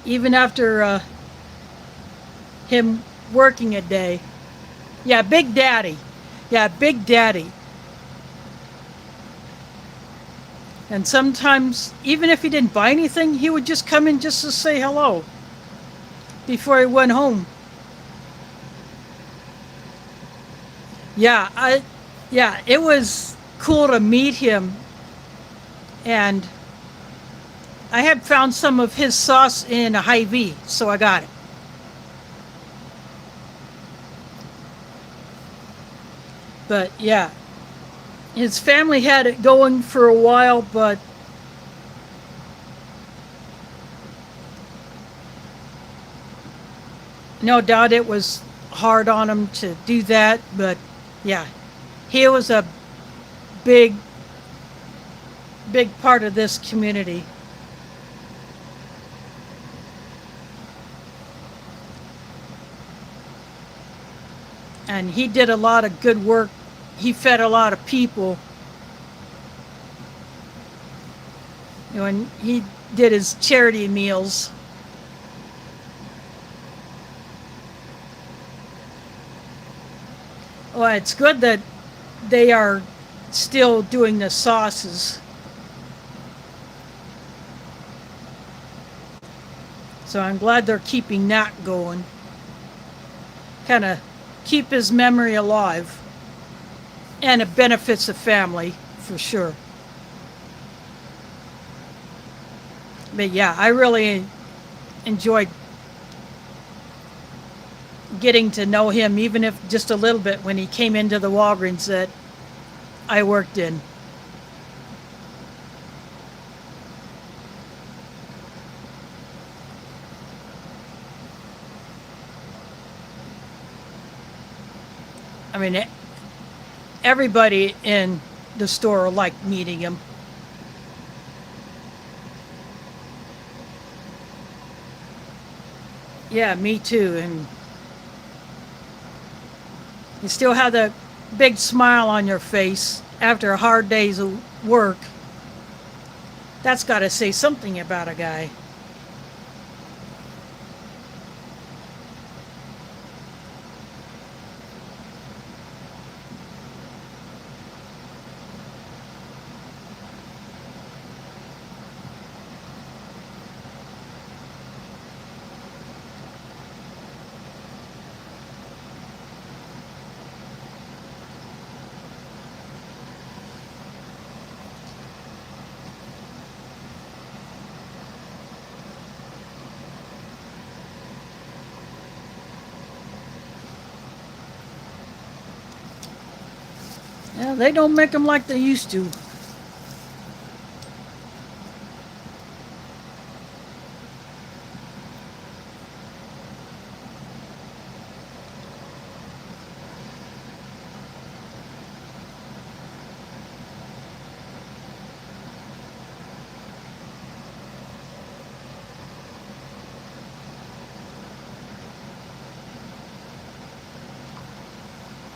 Even after him working a day. Yeah, Big Daddy. Yeah, Big Daddy. And sometimes, even if he didn't buy anything, he would just come in just to say hello before he went home. Yeah, it was cool to meet him. And I had found some of his sauce in a Hy-Vee, so I got it. But yeah, his family had it going for a while, but no doubt it was hard on him to do that. But yeah, he was a big part of this community. And he did a lot of good work. He fed a lot of people. You know, and he did his charity meals. Well, it's good that they are still doing the sauces. So I'm glad they're keeping that going. Kind of keep his memory alive. And it benefits the family, for sure. But yeah, I really enjoyed getting to know him, even if just a little bit, when he came into the Walgreens that I worked in. I mean, everybody in the store liked meeting him. Yeah, me too. And you still have the big smile on your face after a hard day's of work. That's got to say something about a guy. Yeah, they don't make them like they used to.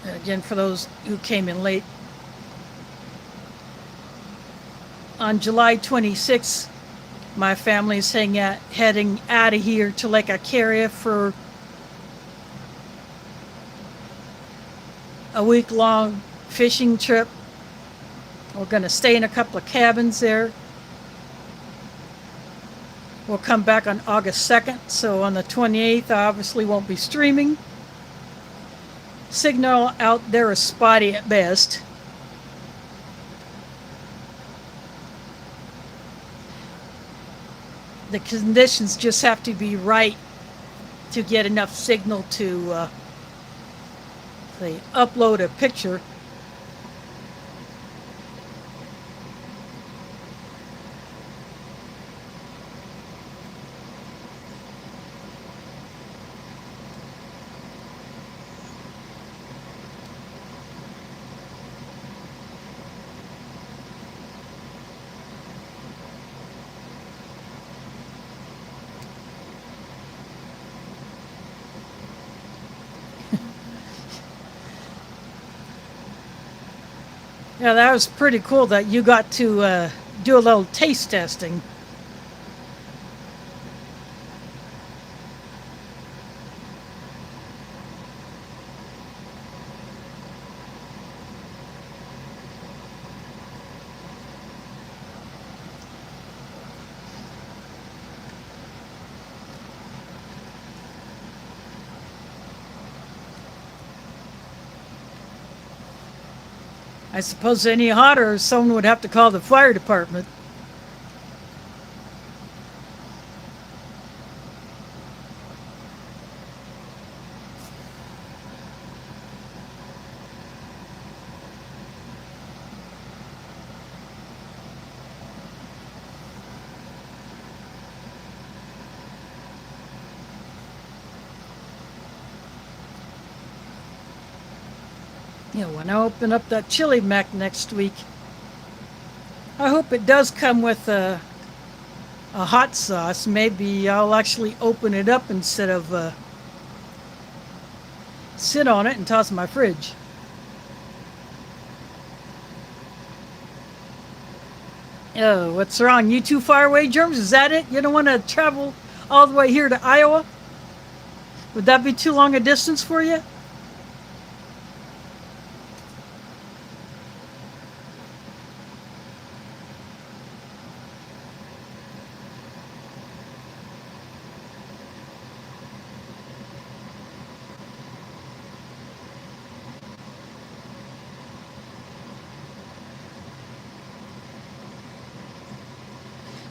Again, for those who came in late, on July 26th, my family's heading out of here to Lake Icaria for a week-long fishing trip. We're going to stay in a couple of cabins there. We'll come back on August 2nd, so on the 28th, I obviously won't be streaming. Signal out there is spotty at best. The conditions just have to be right to get enough signal to say, upload a picture. Yeah, that was pretty cool that you got to do a little taste testing. I suppose any hotter, someone would have to call the fire department. You know, when I open up that chili mac next week, I hope it does come with a hot sauce. Maybe I'll actually open it up instead of sit on it and toss in my fridge. Oh, what's wrong? You too far away, Germs? Is that it? You don't want to travel all the way here to Iowa? Would that be too long a distance for you?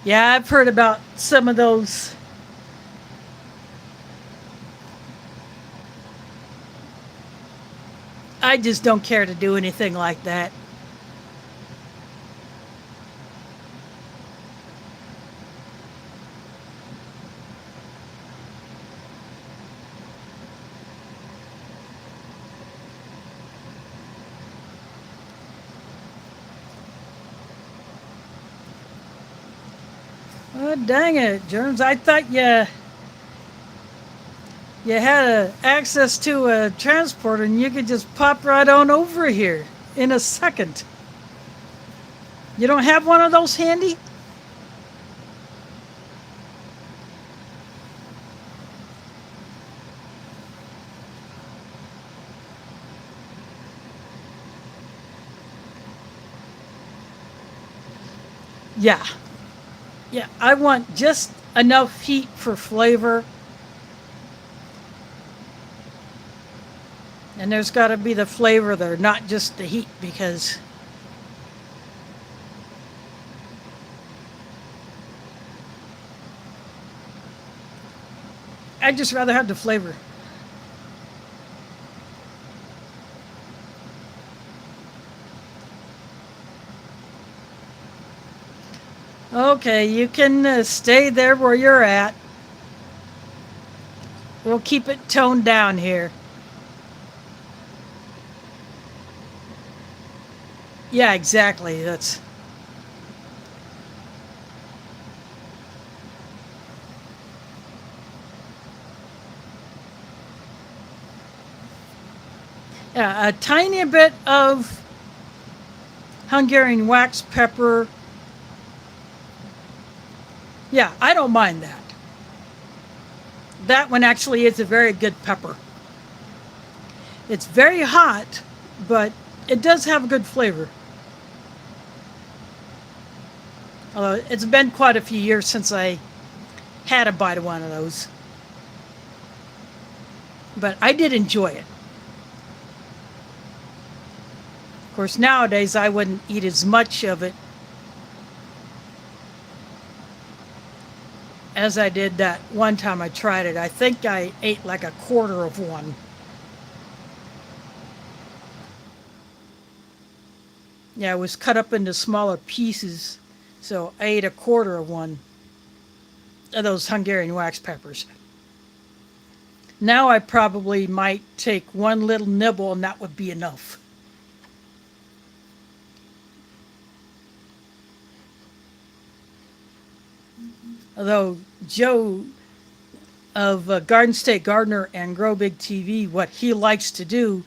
Yeah, I've heard about some of those. I just don't care to do anything like that. Oh, dang it, Germs. I thought you had access to a transporter and you could just pop right on over here in a second. You don't have one of those handy? Yeah. Yeah, I want just enough heat for flavor. And there's got to be the flavor there, not just the heat, because I'd just rather have the flavor. Okay, you can stay there where you're at. We'll keep it toned down here. Yeah, exactly. That's yeah, a tiny bit of Hungarian wax pepper. Yeah, I don't mind that. That one actually is a very good pepper. It's very hot, but it does have a good flavor. Although it's been quite a few years since I had a bite of one of those. But I did enjoy it. Of course, nowadays I wouldn't eat as much of it as I did that one time I tried it. I think I ate like a quarter of one. Yeah, it was cut up into smaller pieces, so I ate a quarter of one of those Hungarian wax peppers. Now I probably might take one little nibble and that would be enough. Although Joe of Garden State Gardener and Grow Big TV, what he likes to do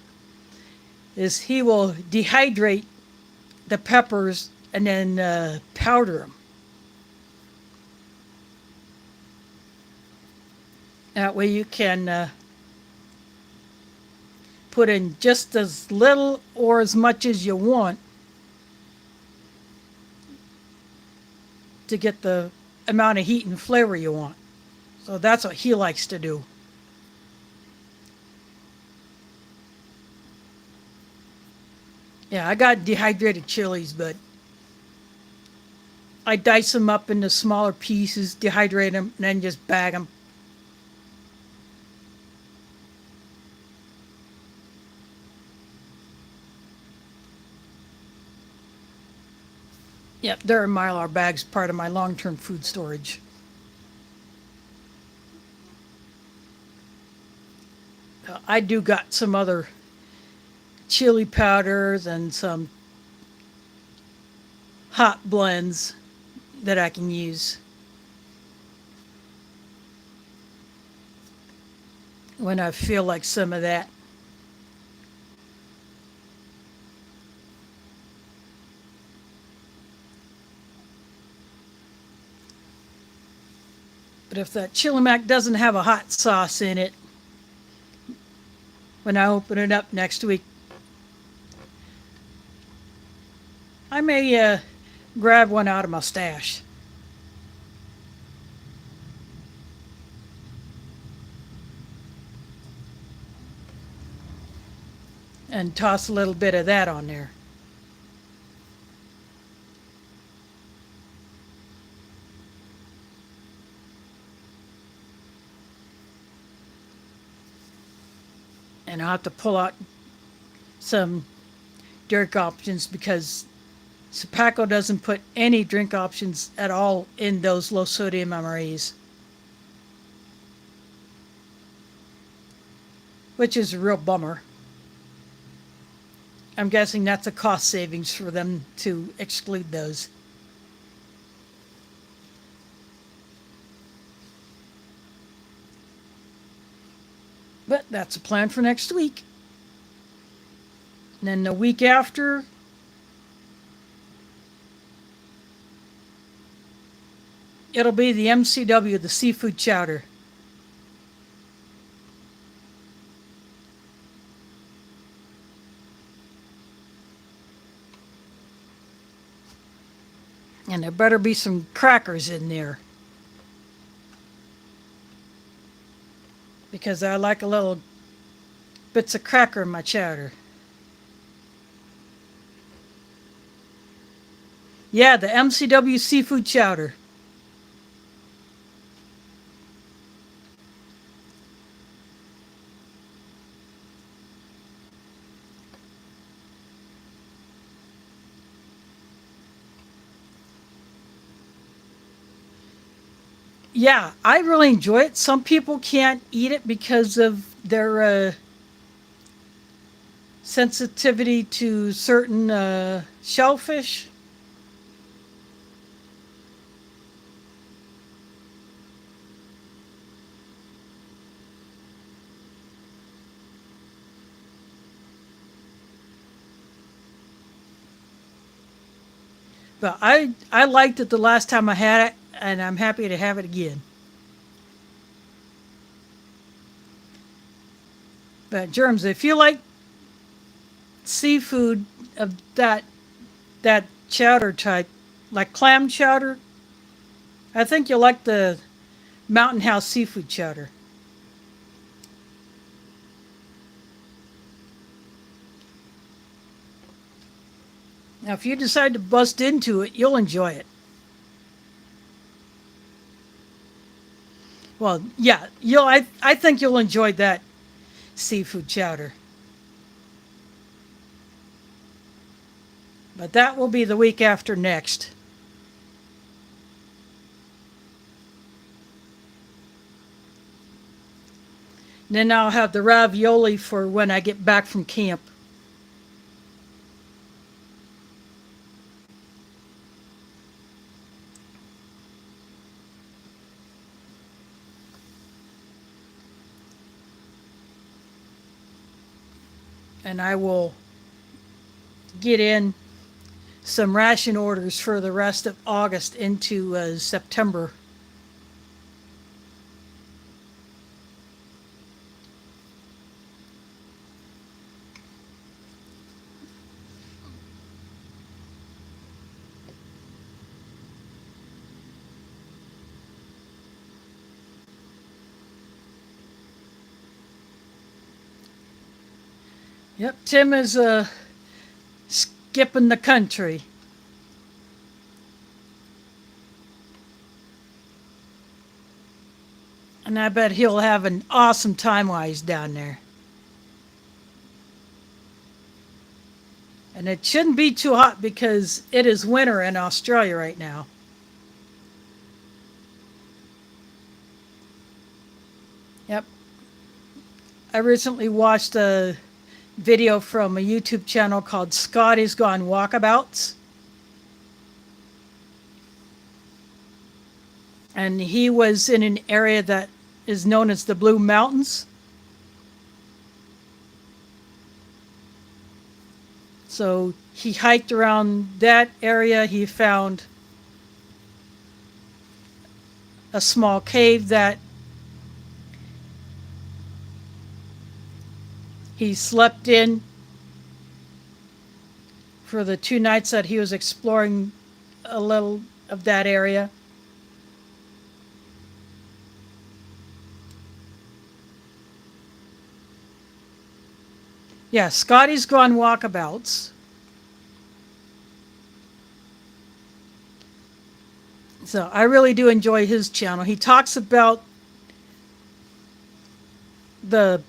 is he will dehydrate the peppers and then powder them. That way you can put in just as little or as much as you want to get the amount of heat and flavor you want. So that's what he likes to do. Yeah, I got dehydrated chilies, but I dice them up into smaller pieces, dehydrate them, and then just bag them. Yep, they're in Mylar bags, part of my long-term food storage. I do got some other chili powders and some hot blends that I can use when I feel like some of that. But if that chili mac doesn't have a hot sauce in it, when I open it up next week, I may grab one out of my stash. And toss a little bit of that on there. And I'll have to pull out some drink options because Sapaco doesn't put any drink options at all in those low sodium MREs, which is a real bummer. I'm guessing that's a cost savings for them to exclude those. But that's a plan for next week. And then the week after, it'll be the MCW, the seafood chowder. And there better be some crackers in there. Because I like a little bits of cracker in my chowder. Yeah, the MCW seafood chowder. Yeah, I really enjoy it. Some people can't eat it because of their sensitivity to certain shellfish. But I liked it the last time I had it, and I'm happy to have it again. But germs, if you like seafood of that chowder type, like clam chowder, I think you'll like the Mountain House seafood chowder. Now, if you decide to bust into it, you'll enjoy it. Well, yeah, I think you'll enjoy that seafood chowder. But that will be the week after next. Then I'll have the ravioli for when I get back from camp. And I will get in some ration orders for the rest of August into September. Yep, Tim is skipping the country. And I bet he'll have an awesome time while he's down there. And it shouldn't be too hot because it is winter in Australia right now. Yep. I recently watched a video from a YouTube channel called Scotty's Gone Walkabouts. And he was in an area that is known as the Blue Mountains. So he hiked around that area. He found a small cave that he slept in for the 2 nights that he was exploring a little of that area. Yeah, Scotty's Gone Walkabouts. So I really do enjoy his channel. He talks about the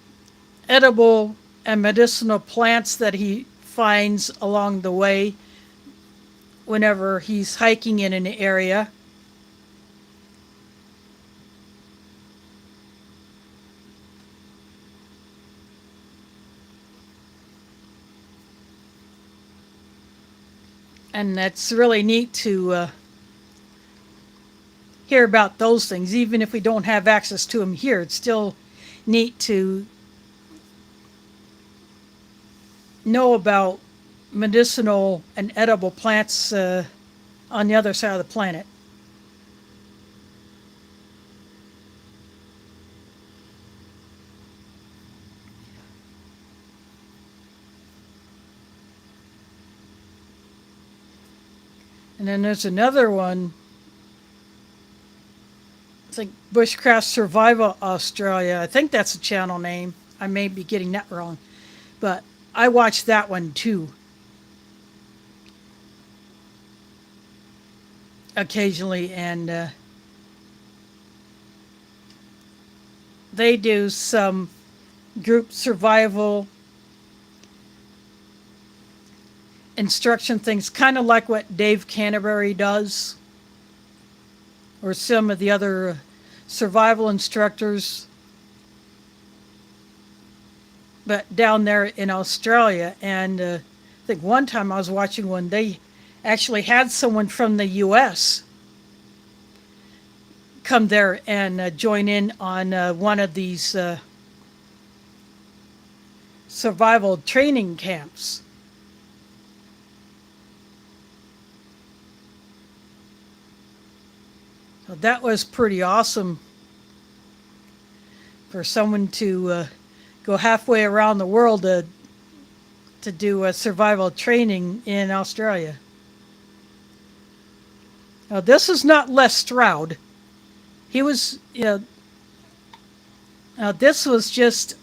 edible and medicinal plants that he finds along the way whenever he's hiking in an area. And that's really neat to hear about those things. Even if we don't have access to them here, it's still neat to know about medicinal and edible plants on the other side of the planet. And then there's another one, I think Bushcraft Survival Australia. I think that's the channel name. I may be getting that wrong. But I watched that one too. Occasionally, and they do some group survival instruction things, kind of like what Dave Canterbury does, or some of the other survival instructors, but down there in Australia. And I think one time I was watching one, they actually had someone from the US come there and join in on one of these survival training camps. So that was pretty awesome for someone to go halfway around the world to do a survival training in Australia. Now, this is not Les Stroud. He was, this was just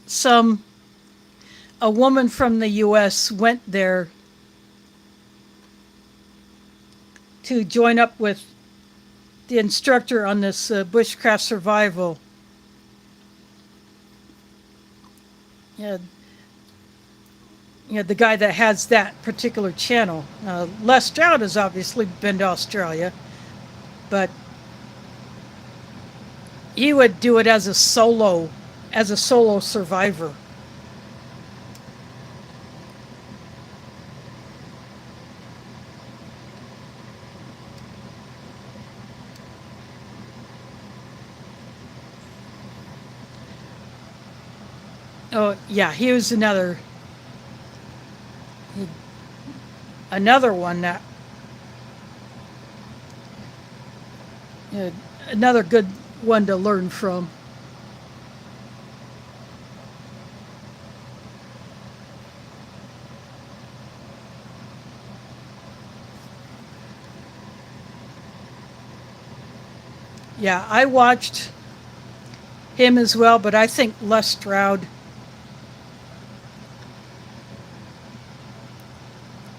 a woman from the U.S. went there to join up with the instructor on this bushcraft survival. Yeah, the guy that has that particular channel. Les Stroud has obviously been to Australia, but he would do it as a solo survivor. Oh, yeah, he was another one that, another good one to learn from. Yeah, I watched him as well, but I think Les Stroud,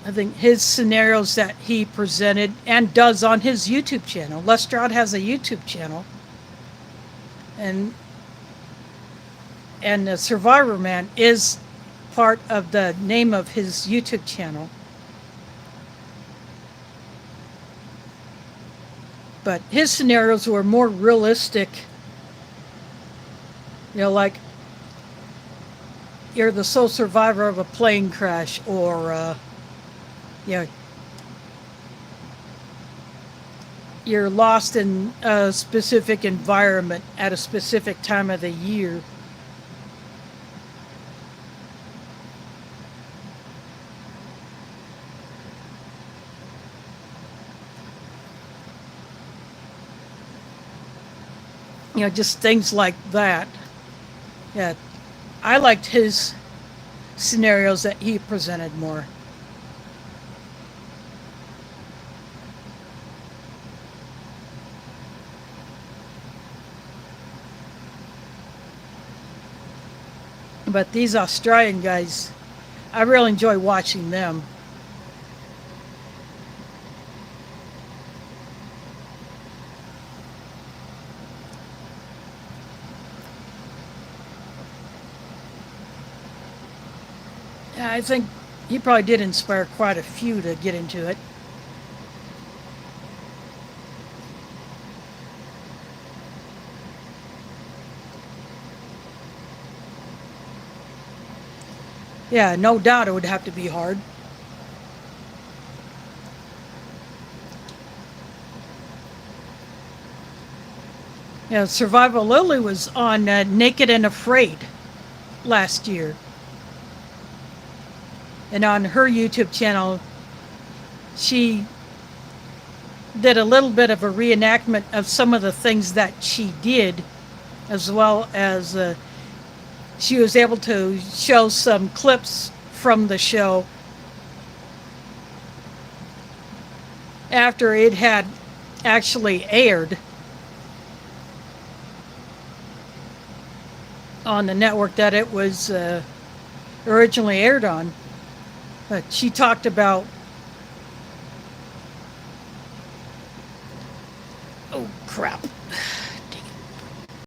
I think his scenarios that he presented and does on his YouTube channel. Les Stroud has a YouTube channel, and the Survivor Man is part of the name of his YouTube channel. But his scenarios were more realistic. Like you're the sole survivor of a plane crash, or you're lost in a specific environment at a specific time of the year. Just things like that. Yeah, I liked his scenarios that he presented more. But these Australian guys, I really enjoy watching them. I think he probably did inspire quite a few to get into it. Yeah, no doubt it would have to be hard. Yeah, Survival Lily was on Naked and Afraid last year. And on her YouTube channel, she did a little bit of a reenactment of some of the things that she did, as well as she was able to show some clips from the show after it had actually aired on the network that it was originally aired on. But she talked about